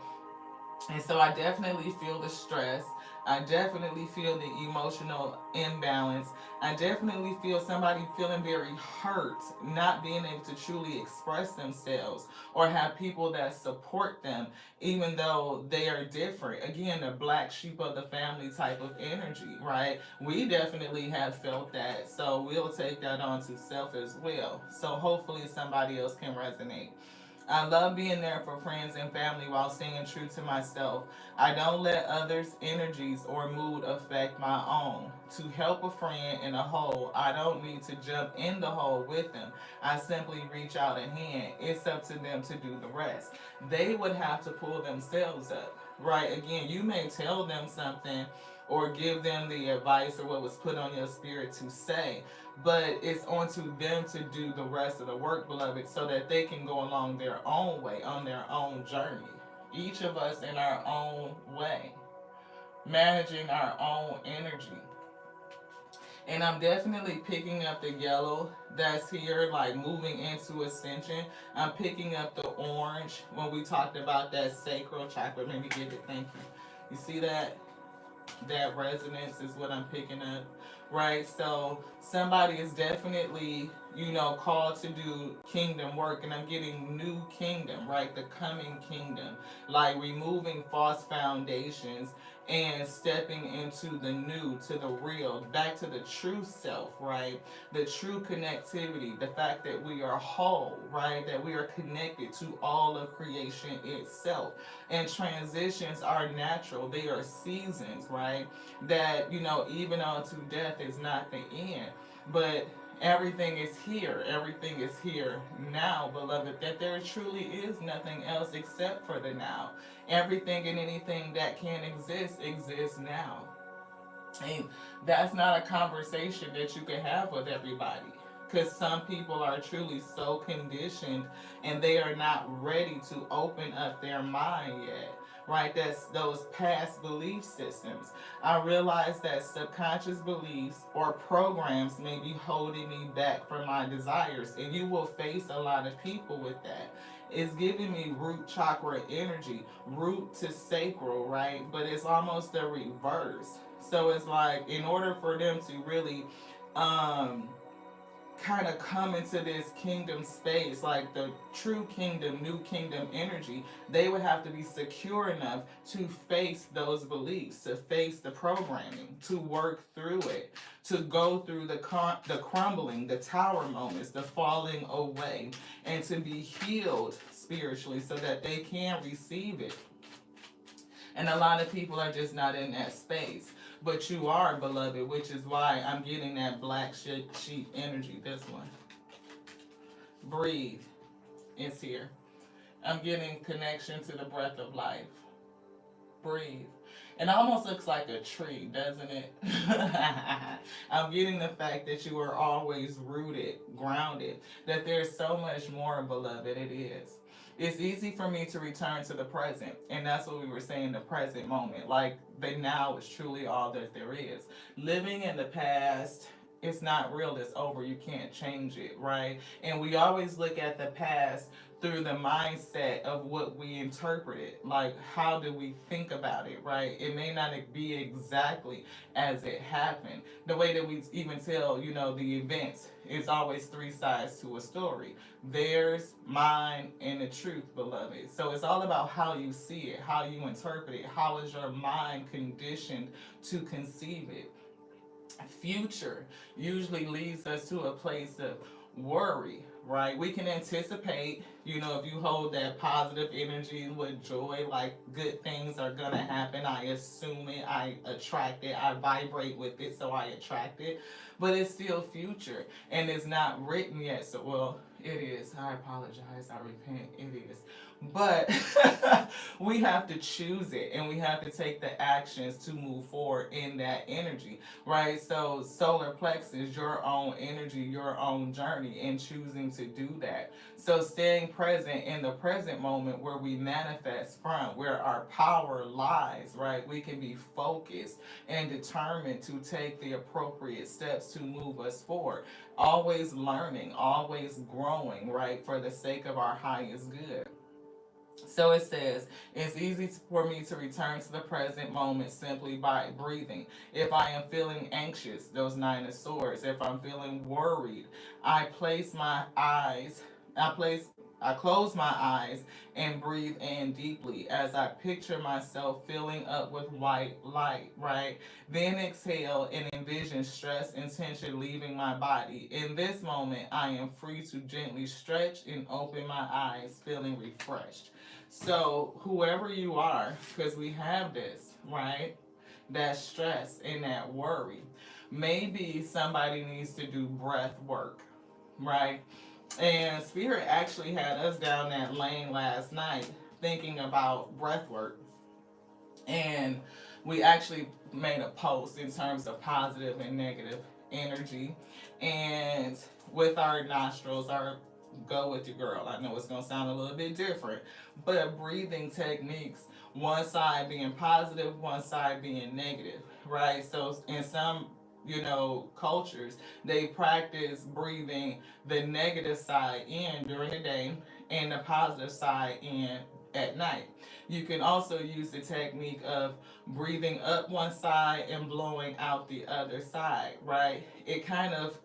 And so I definitely feel the stress. I definitely feel the emotional imbalance. I definitely feel somebody feeling very hurt, not being able to truly express themselves or have people that support them, even though they are different. Again, the black sheep of the family type of energy, right? We definitely have felt that. So we'll take that on to self as well. So hopefully somebody else can resonate. I love being there for friends and family while staying true to myself. I don't let others' energies or mood affect my own. To help a friend in a hole, I don't need to jump in the hole with them. I simply reach out a hand. It's up to them to do the rest. They would have to pull themselves up, right? Again, you may tell them something or give them the advice or what was put on your spirit to say, but it's on to them to do the rest of the work, beloved, so that they can go along their own way, on their own journey. Each of us in our own way, managing our own energy. And I'm definitely picking up the yellow that's here, like moving into Ascension. I'm picking up the orange when we talked about that sacral chakra. Let me get it, thank you. You see that? That resonance is what I'm picking up, right? So somebody is definitely, called to do kingdom work, and I'm getting new kingdom, right? The coming kingdom, like removing false foundations and stepping into the new, to the real, back to the true self, right? The true connectivity, the fact that we are whole, right? That we are connected to all of creation itself. And transitions are natural, they are seasons, right? That, even unto death is not the end. But everything is here now, beloved, that there truly is nothing else except for the now. Everything and anything that can exist exists now. And that's not a conversation that you can have with everybody. because some people are truly so conditioned and they are not ready to open up their mind yet. Right, that's those past belief systems. I realize that subconscious beliefs or programs may be holding me back from my desires, and you will face a lot of people with that. It's giving me root chakra energy, root to sacral, right? But it's almost the reverse. So it's like, in order for them to really um kind of come into this kingdom space, like the true kingdom, new kingdom energy, they would have to be secure enough to face those beliefs, to face the programming, to work through it, to go through the crumbling, the tower moments, the falling away, and to be healed spiritually so that they can receive it. And a lot of people are just not in that space. But you are, beloved, which is why I'm getting that black sheep energy. This one. Breathe. It's here. I'm getting connection to the breath of life. Breathe. It almost looks like a tree, doesn't it? I'm getting the fact that you are always rooted, grounded, that there's so much more, beloved. It is. It's easy for me to return to the present, and that's what we were saying, the present moment. Like, the now is truly all that there is. Living in the past, it's not real, it's over, you can't change it, right? And we always look at the past through the mindset of what we interpret it. Like, how do we think about it, right? It may not be exactly as it happened. The way that we even tell, the events, it's always three sides to a story. Theirs, mine, and the truth, beloved. So it's all about how you see it, how you interpret it, how is your mind conditioned to conceive it. Future usually leads us to a place of worry, right? We can anticipate, if you hold that positive energy with joy, like good things are gonna happen. I assume it, I attract it, I vibrate with it, so I attract it. But it's still future and it's not written yet. So, well, it is. I apologize. I repent. It is. But we have to choose it and we have to take the actions to move forward in that energy, right? So solar plexus, your own energy, your own journey, and choosing to do that. So staying present in the present moment where we manifest from, where our power lies, right? We can be focused and determined to take the appropriate steps to move us forward. Always learning, always growing, right? For the sake of our highest good. So it says, it's easy for me to return to the present moment simply by breathing. If I am feeling anxious, those nine of swords, if I'm feeling worried, I place my eyes, I close my eyes and breathe in deeply as I picture myself filling up with white light, right? Then exhale and envision stress and tension leaving my body. In this moment, I am free to gently stretch and open my eyes, feeling refreshed. So, whoever you are, because we have this, right? That stress and that worry. Maybe somebody needs to do breath work, right? And Spirit actually had us down that lane last night thinking about breath work. And we actually made a post in terms of positive and negative energy. And with our nostrils, our go with your girl. I know it's going to sound a little bit different, but breathing techniques, one side being positive, one side being negative, right? So in some cultures, they practice breathing the negative side in during the day and the positive side in at night. You can also use the technique of breathing up one side and blowing out the other side, right? It kind of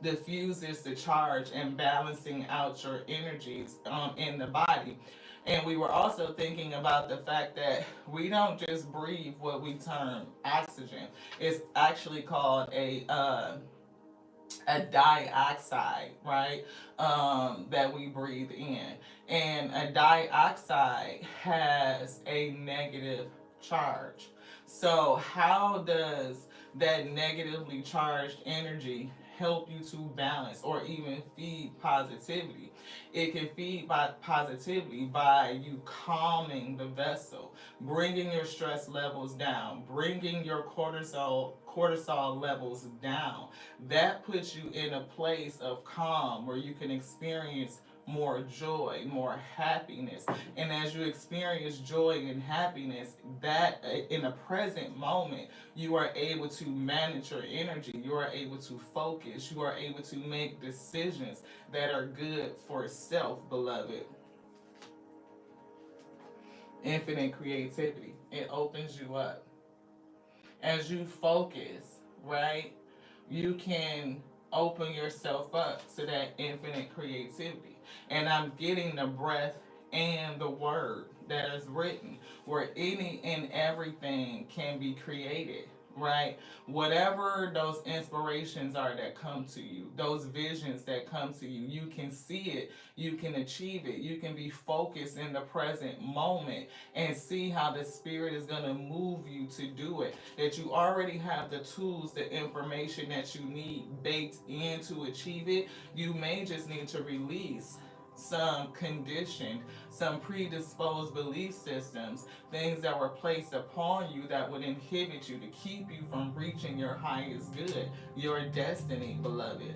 diffuses the charge and balancing out your energies in the body. And we were also thinking about the fact that we don't just breathe what we term oxygen. It's actually called a dioxide, right? That we breathe in. And a dioxide has a negative charge. So how does that negatively charged energy help you to balance or even feed positivity? It can feed by positivity by you calming the vessel, bringing your stress levels down, bringing your cortisol levels down. That puts you in a place of calm where you can experience more joy, more happiness. And as you experience joy and happiness, that in the present moment, you are able to manage your energy. You are able to focus. You are able to make decisions that are good for self, beloved. Infinite creativity. It opens you up. As you focus, right, you can open yourself up to that infinite creativity. And I'm getting the breath and the word that is written, where any and everything can be created, right? Whatever those inspirations are that come to you, those visions that come to you, you can see it, you can achieve it, you can be focused in the present moment and see how the spirit is going to move you to do it. That you already have the tools, the information that you need baked in to achieve it. You may just need to release some conditioned, some predisposed belief systems, things that were placed upon you that would inhibit you to keep you from reaching your highest good, your destiny, beloved.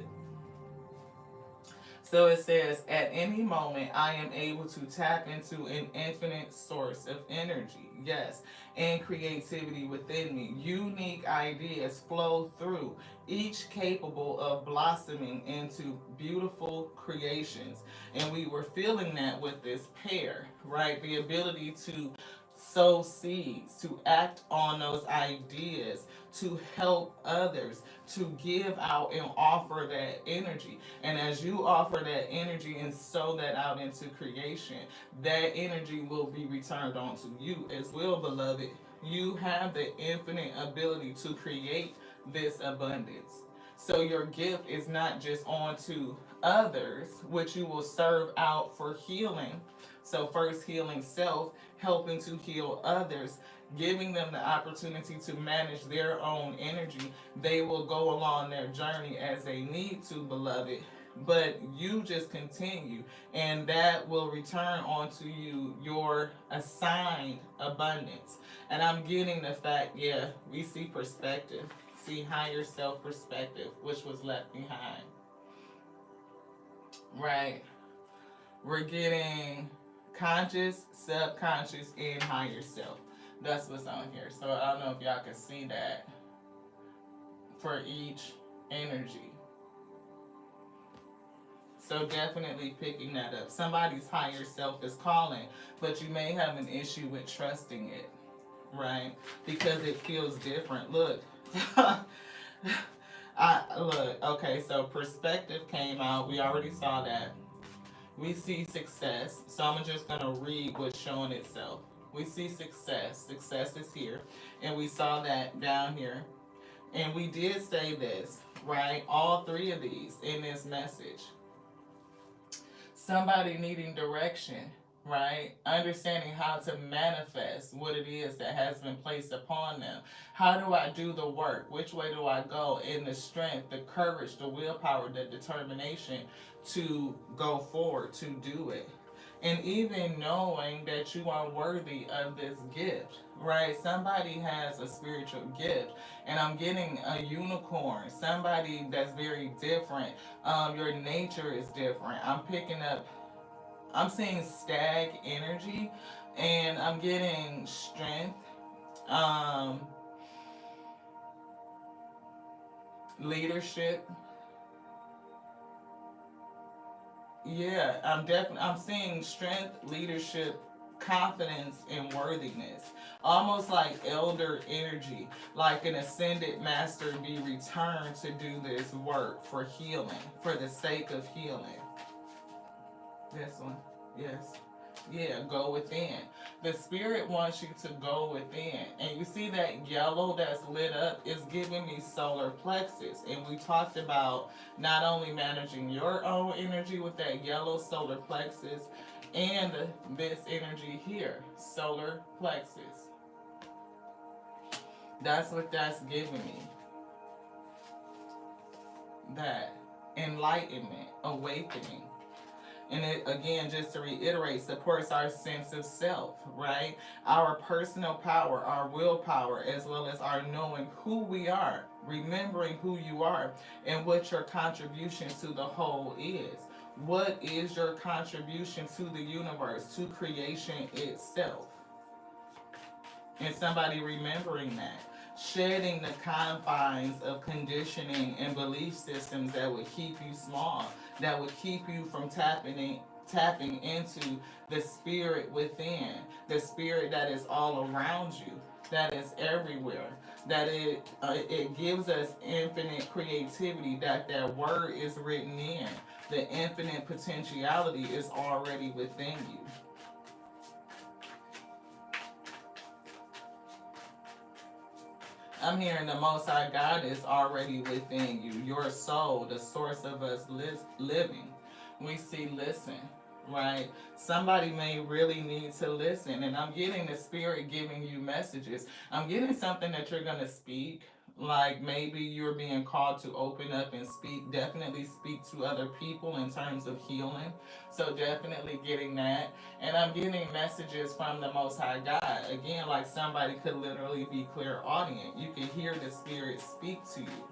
So it says, at any moment, I am able to tap into an infinite source of energy, yes, and creativity within me. Unique ideas flow through, each capable of blossoming into beautiful creations. And we were feeling that with this pair, right? The ability to sow seeds, to act on those ideas, to help others, to give out and offer that energy. And as you offer that energy and sow that out into creation, that energy will be returned onto you as well, beloved. You have the infinite ability to create this abundance. So your gift is not just onto others, which you will serve out for healing. So first healing self, helping to heal others, giving them the opportunity to manage their own energy. They will go along their journey as they need to, beloved. But you just continue, and that will return onto you your assigned abundance. And I'm getting the fact, yeah, we see perspective, see higher self perspective, which was left behind, right? We're getting conscious, subconscious, and higher self. That's what's on here. So I don't know if y'all can see that for each energy. So definitely picking that up. Somebody's higher self is calling, but you may have an issue with trusting it, right? Because it feels different. Look. Look, okay, so perspective came out. We already saw that. We see success. So I'm just going to read what's showing itself. We see success. Success is here. And we saw that down here. And we did say this, right? All three of these in this message. Somebody needing direction, right? Understanding how to manifest what it is that has been placed upon them. How do I do the work? Which way do I go? In the strength, the courage, the willpower, the determination to go forward, to do it. And even knowing that you are worthy of this gift, right? Somebody has a spiritual gift, and I'm getting a unicorn, somebody that's very different. Your nature is different. I'm picking up, I'm seeing stag energy, and I'm getting strength, um, leadership. Yeah, I'm seeing strength, leadership, confidence, and worthiness. Almost like elder energy, like an ascended master be returned to do this work for healing, for the sake of healing. This one, yes. Yeah, go within. The spirit wants you to go within. And you see that yellow that's lit up is giving me solar plexus. And we talked about not only managing your own energy with that yellow solar plexus and this energy here, solar plexus. That's what that's giving me. That enlightenment, awakening. And it, again, just to reiterate, supports our sense of self, right? Our personal power, our willpower, as well as our knowing who we are, remembering who you are, and what your contribution to the whole is. What is your contribution to the universe, to creation itself? And somebody remembering that. Shedding the confines of conditioning and belief systems that would keep you small, that would keep you from tapping into the spirit within, the spirit that is all around you, that is everywhere, that it gives us infinite creativity, that word is written in, the infinite potentiality is already within you. I'm hearing the Most High God is already within you. Your soul, the source of us living. We see listen, right? Somebody may really need to listen. And I'm getting the Spirit giving you messages. I'm getting something that you're going to speak. Like maybe you're being called to open up and speak. Definitely speak to other people in terms of healing. So definitely getting that. And I'm getting messages from the Most High God. Again, like somebody could literally be clairaudient. You can hear the Spirit speak to you.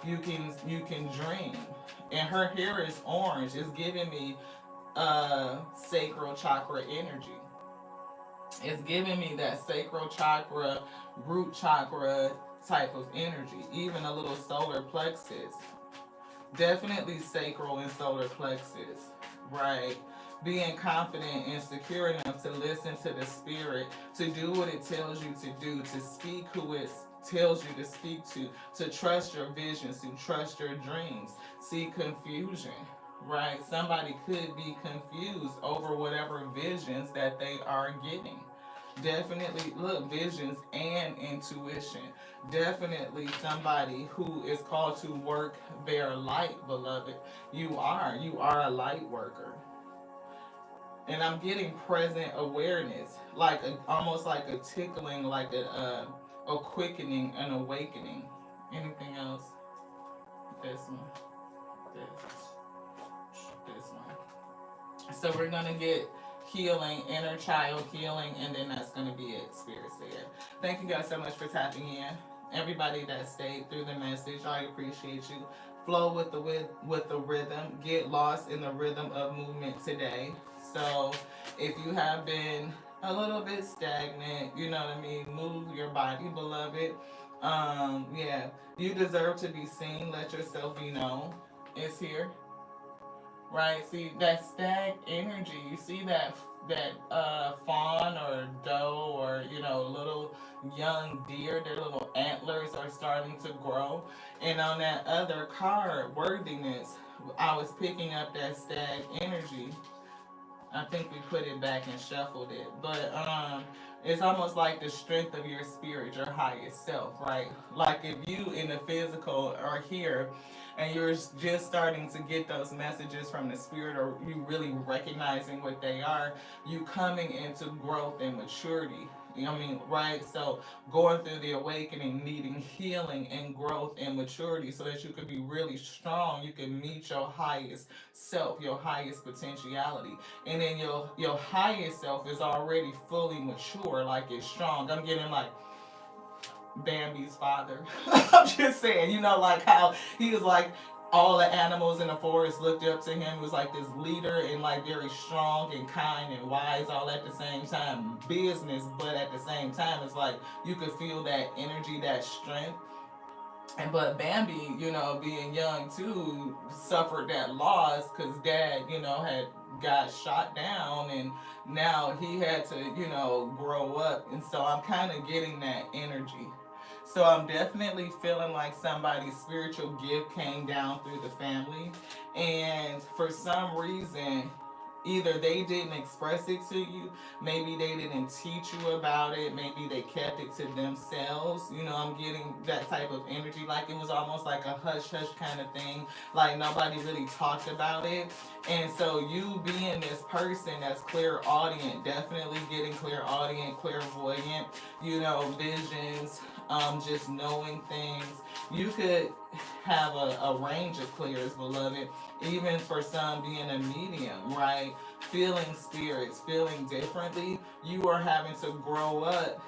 You can dream. And her hair is orange. It's giving me sacral chakra energy. It's giving me that sacral chakra, root chakra type of energy. Even a little solar plexus. Definitely sacral and solar plexus, right? Being confident and secure enough to listen to the spirit, to do what it tells you to do, to speak who it tells you to speak to trust your visions, to trust your dreams. See confusion, right? Somebody could be confused over whatever visions that they are getting. Definitely, look, visions and intuition. Definitely somebody who is called to work their light, beloved. You are a light worker. And I'm getting present awareness, like almost like a tickling, like a quickening, an awakening. Anything else? This one, this one. So we're gonna get healing, inner child healing, and then that's gonna be it. Spirit said. Thank you guys so much for tapping in. Everybody that stayed through the message, I appreciate you. Flow with the rhythm. Get lost in the rhythm of movement today. So if you have been a little bit stagnant, you know what I mean, move your body, beloved. Yeah, you deserve to be seen. Let yourself be known. It's here, right? See that stag energy. You see that fawn or doe or little young deer. Their little antlers are starting to grow. And on that other card, worthiness, I was picking up that stag energy. I think we put it back and shuffled it, but it's almost like the strength of your spirit, your highest self, right? Like if you in the physical are here, and you're just starting to get those messages from the spirit, or you really recognizing what they are, you coming into growth and maturity. You know what I mean, right? So going through the awakening, needing healing and growth and maturity so that you can be really strong. You can meet your highest self, your highest potentiality. And then your highest self is already fully mature, like it's strong. I'm getting like Bambi's father. I'm just saying, like how he was like all the animals in the forest looked up to him. He was like this leader and like very strong and kind and wise all at the same time. Business, but at the same time, it's like you could feel that energy, that strength. And but Bambi, being young too, suffered that loss because dad, had got shot down, and now he had to, grow up. And so I'm kind of getting that energy. So I'm definitely feeling like somebody's spiritual gift came down through the family, and for some reason, either they didn't express it to you, maybe they didn't teach you about it, maybe they kept it to themselves. I'm getting that type of energy, like it was almost like a hush hush kind of thing, like nobody really talked about it. And so you being this person that's clairaudient, definitely getting clairaudient, clairvoyant, visions, just knowing things. You could have a range of clears, beloved, even for some being a medium, right? Feeling spirits, feeling differently. You are having to grow up,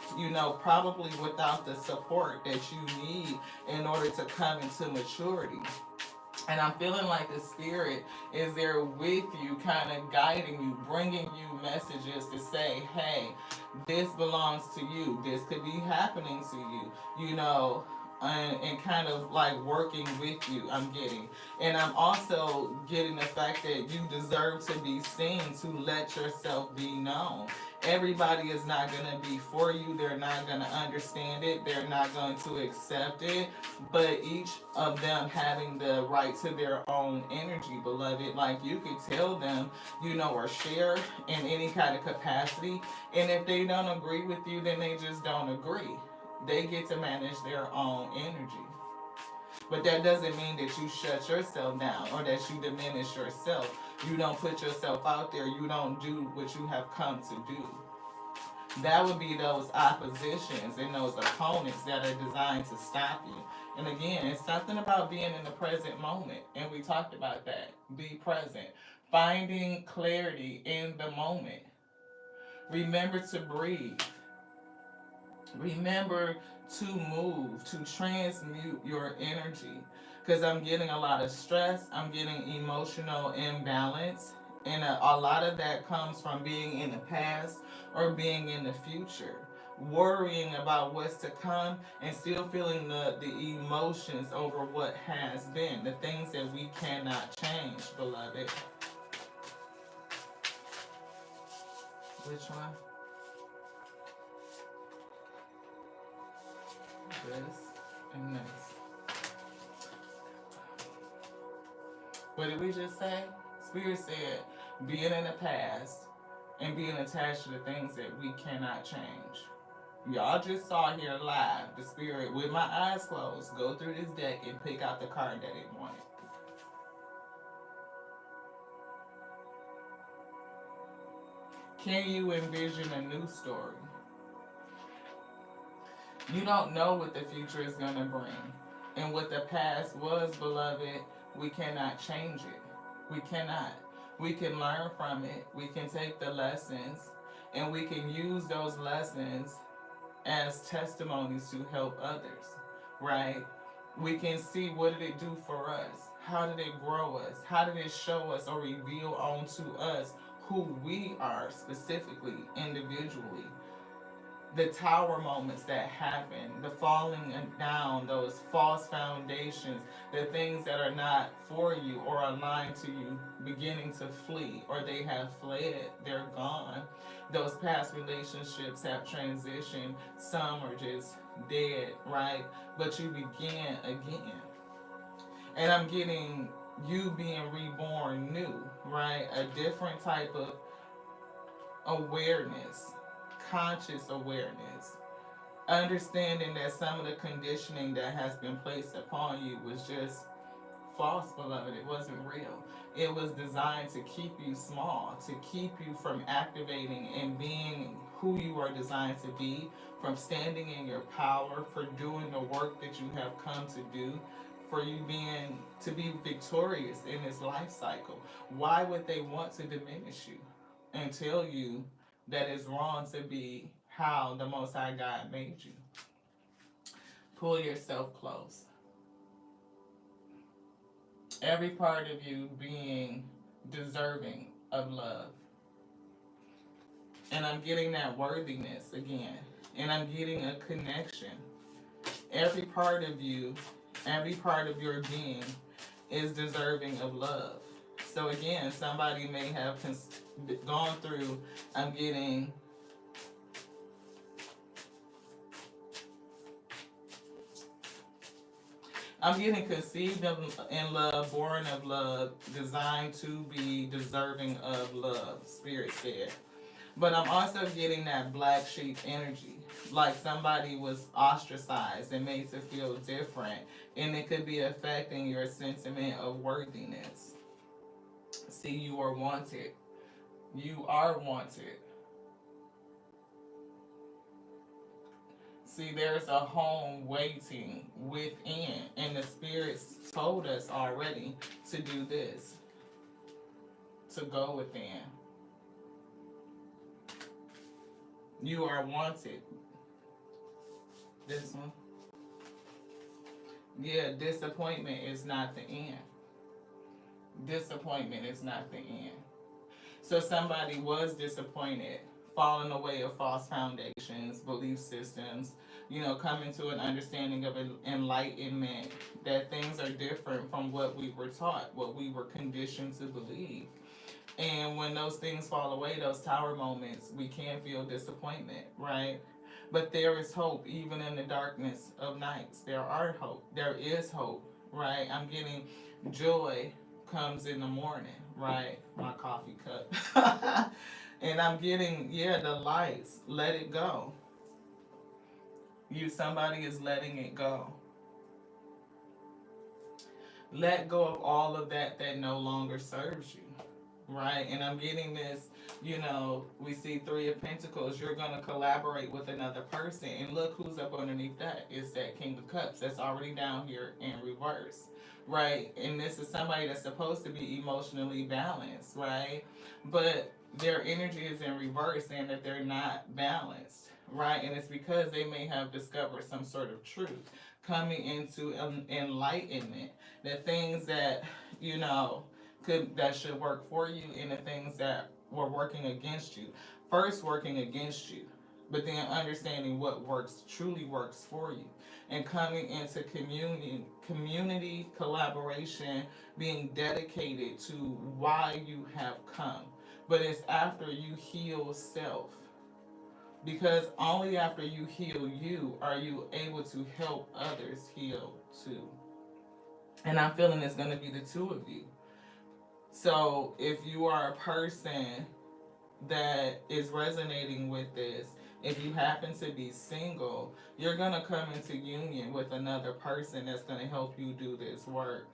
probably without the support that you need in order to come into maturity. And I'm feeling like the spirit is there with you, kind of guiding you, bringing you messages to say, hey, this belongs to you. This could be happening to you, and kind of like working with you, I'm getting. And I'm also getting the fact that you deserve to be seen, to let yourself be known. Everybody is not going to be for you. They're not going to understand it. They're not going to accept it. But each of them having the right to their own energy, beloved. Like you could tell them, or share in any kind of capacity. And if they don't agree with you, then they just don't agree. They get to manage their own energy. But that doesn't mean that you shut yourself down or that you diminish yourself. You don't put yourself out there. You don't do what you have come to do. That would be those oppositions and those opponents that are designed to stop you. And again, it's something about being in the present moment. And we talked about that. Be present. Finding clarity in the moment. Remember to breathe. Remember to move, to transmute your energy. Because I'm getting a lot of stress, I'm getting emotional imbalance, and a lot of that comes from being in the past or being in the future. Worrying about what's to come and still feeling the emotions over what has been, the things that we cannot change, beloved. Which one? This and this. What did we just say? Spirit said being in the past and being attached to the things that we cannot change. Y'all just saw here live the spirit with my eyes closed go through this deck and pick out the card that it wanted. Can you envision a new story? You don't know what the future is going to bring. And what the past was, beloved, we cannot change it. We cannot. We can learn from it. We can take the lessons and we can use those lessons as testimonies to help others, right? We can see what did it do for us? How did it grow us? How did it show us or reveal onto us who we are specifically, individually? The tower moments that happen, the falling down, those false foundations, the things that are not for you or aligned to you beginning to flee, or they have fled, they're gone. Those past relationships have transitioned, some are just dead, right? But you begin again. And I'm getting you being reborn new, right? A different type of awareness, conscious awareness, understanding that some of the conditioning that has been placed upon you was just false, beloved. It wasn't real. It was designed to keep you small, to keep you from activating and being who you are designed to be, from standing in your power, for doing the work that you have come to do, for you being to be victorious in this life cycle. Why would they want to diminish you and tell you that it's wrong to be how the Most High God made you? Pull yourself close. Every part of you being deserving of love. And I'm getting that worthiness again. And I'm getting a connection. Every part of you, every part of your being is deserving of love. So again, somebody may have gone through, I'm getting conceived in love, born of love, designed to be deserving of love, Spirit said. But I'm also getting that black sheep energy, like somebody was ostracized and made to feel different, and it could be affecting your sentiment of worthiness. See, you are wanted. You are wanted. See, there's a home waiting within, and the spirits told us already to do this, to go within. You are wanted. This one. Yeah, disappointment is not the end. Disappointment is not the end. So somebody was disappointed, falling away of false foundations, belief systems, coming to an understanding of enlightenment, that things are different from what we were taught, what we were conditioned to believe. And when those things fall away, those tower moments, we can feel disappointment, right? But there is hope even in the darkness of nights. There are hope. There is hope, right? I'm getting joy comes in the morning, right? My coffee cup. And I'm getting, the lights. Let it go. Somebody is letting it go. Let go of all of that no longer serves you. Right, and I'm getting this, we see Three of Pentacles. You're going to collaborate with another person, and look who's up underneath that. It's that King of Cups that's already down here in reverse, right? And this is somebody that's supposed to be emotionally balanced, right? But their energy is in reverse, saying that they're not balanced, right? And it's because they may have discovered some sort of truth, coming into enlightenment, the things that, that should work for you, and the things that were working against you. First working against you, but then understanding what truly works for you, and coming into community collaboration, being dedicated to why you have come. But it's after you heal self. Because only after you heal you are you able to help others heal too. And I'm feeling it's going to be the two of you. So if you are a person that is resonating with this, if you happen to be single, you're going to come into union with another person that's going to help you do this work.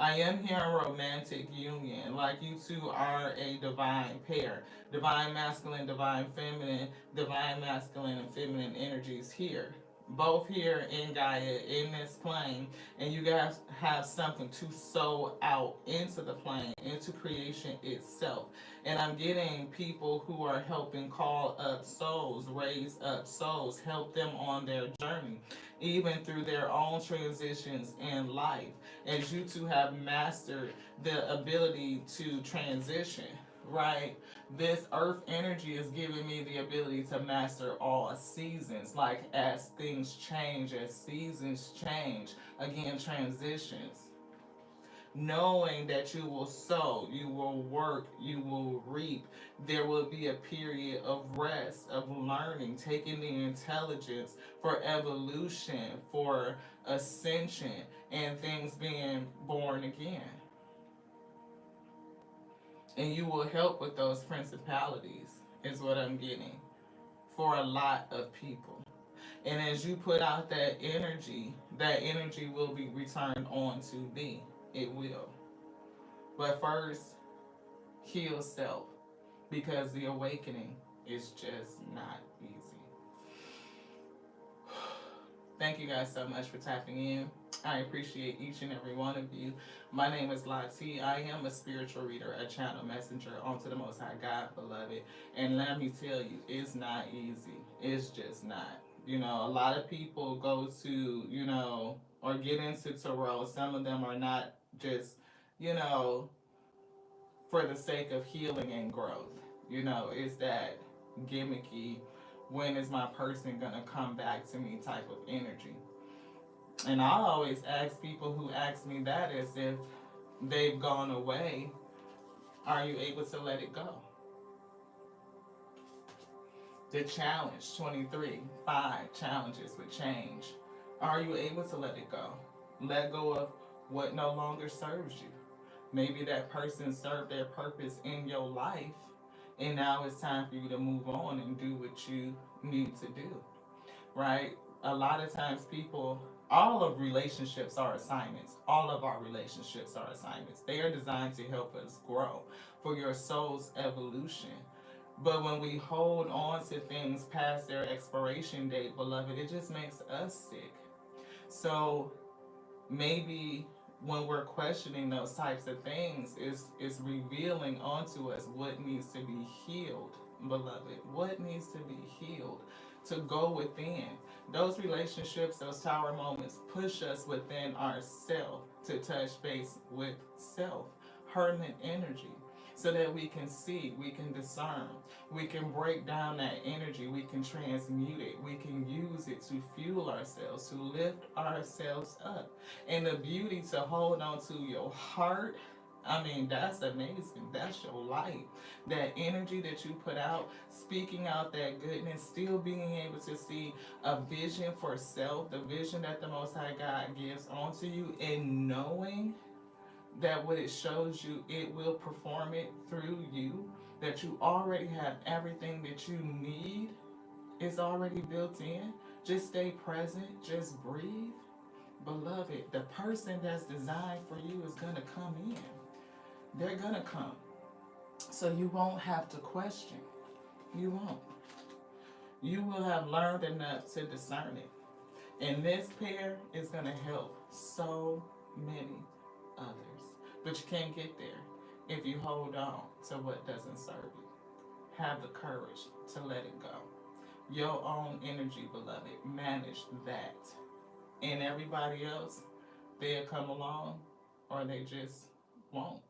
I am hearing romantic union, like you two are a divine pair. Divine masculine, divine feminine, divine masculine and feminine energies here. Both here in Gaia, in this plane, and you guys have something to sow out into the plane, into creation itself. And I'm getting people who are helping call up souls, raise up souls, help them on their journey, even through their own transitions in life, as you two have mastered the ability to transition, right? This earth energy is giving me the ability to master all seasons, like as things change, as seasons change, again, transitions. Knowing that you will sow, you will work, you will reap. There will be a period of rest, of learning, taking the intelligence for evolution, for ascension, and things being born again. And you will help with those principalities, is what I'm getting, for a lot of people. And as you put out that energy will be returned on to thee. It will. But first, heal self, because the awakening is just not easy. Thank you guys so much for tapping in. I appreciate each and every one of you. My name is Lati. I am a spiritual reader, a channel messenger onto the Most High God, beloved. And let me tell you, it's not easy. It's just not. A lot of people go to, or get into tarot. Some of them are not just, for the sake of healing and growth. It's that gimmicky, when is my person going to come back to me type of energy. And I always ask people who ask me that, as if they've gone away, are you able to let it go? The challenge, 23, 5 challenges with change. Are you able to let it go? Let go of what no longer serves you. Maybe that person served their purpose in your life, and now it's time for you to move on and do what you need to do, right? A lot of times all of relationships are assignments. All of our relationships are assignments. They are designed to help us grow for your soul's evolution. But when we hold on to things past their expiration date, beloved, it just makes us sick. So maybe when we're questioning those types of things, is revealing onto us what needs to be healed, beloved. What needs to be healed to go within. Those relationships, those tower moments push us within ourself to touch base with self, hermit energy. So that we can see, we can discern, we can break down that energy, we can transmute it, we can use it to fuel ourselves, to lift ourselves up. And the beauty to hold on to your heart, I mean, that's amazing. That's your light. That energy that you put out, speaking out that goodness, still being able to see a vision for self, the vision that the Most High God gives onto you, and knowing that what it shows you, it will perform it through you, that you already have everything that you need is already built in. Just stay present, just breathe. Beloved, the person that's designed for you is going to come in. They're going to come. So you won't have to question. You won't. You will have learned enough to discern it. And this pair is going to help so many others. But you can't get there if you hold on to what doesn't serve you. Have the courage to let it go. Your own energy, beloved, manage that. And everybody else, they'll come along or they just won't.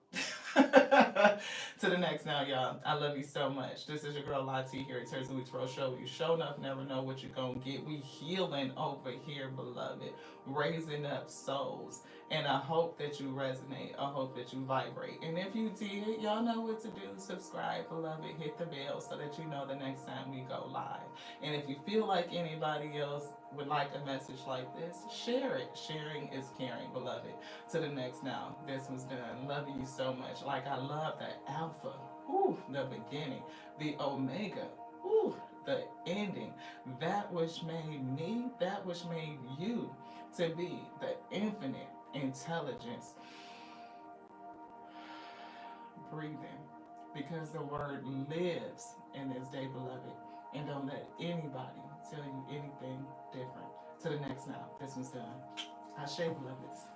To the next now, y'all. I love you so much. This is your girl Lati here at Thursday Week's Road Show. You show enough, never know what you're gonna get. We healing over here, beloved, raising up souls. And I hope that you resonate. I hope that you vibrate. And if you did, y'all know what to do. Subscribe, beloved. Hit the bell so that you know the next time we go live. And if you feel like anybody else would like a message like this, share it. Sharing is caring, beloved. To the next now. This was done. Love you so much. Like I love that alpha. Ooh, the beginning. The omega. Ooh, the ending. That which made me, that which made you to be the infinite intelligence. Breathing. Because the word lives in this day, beloved. And don't let anybody tell you anything different. To the next now. This one's done. Ashe, beloveds.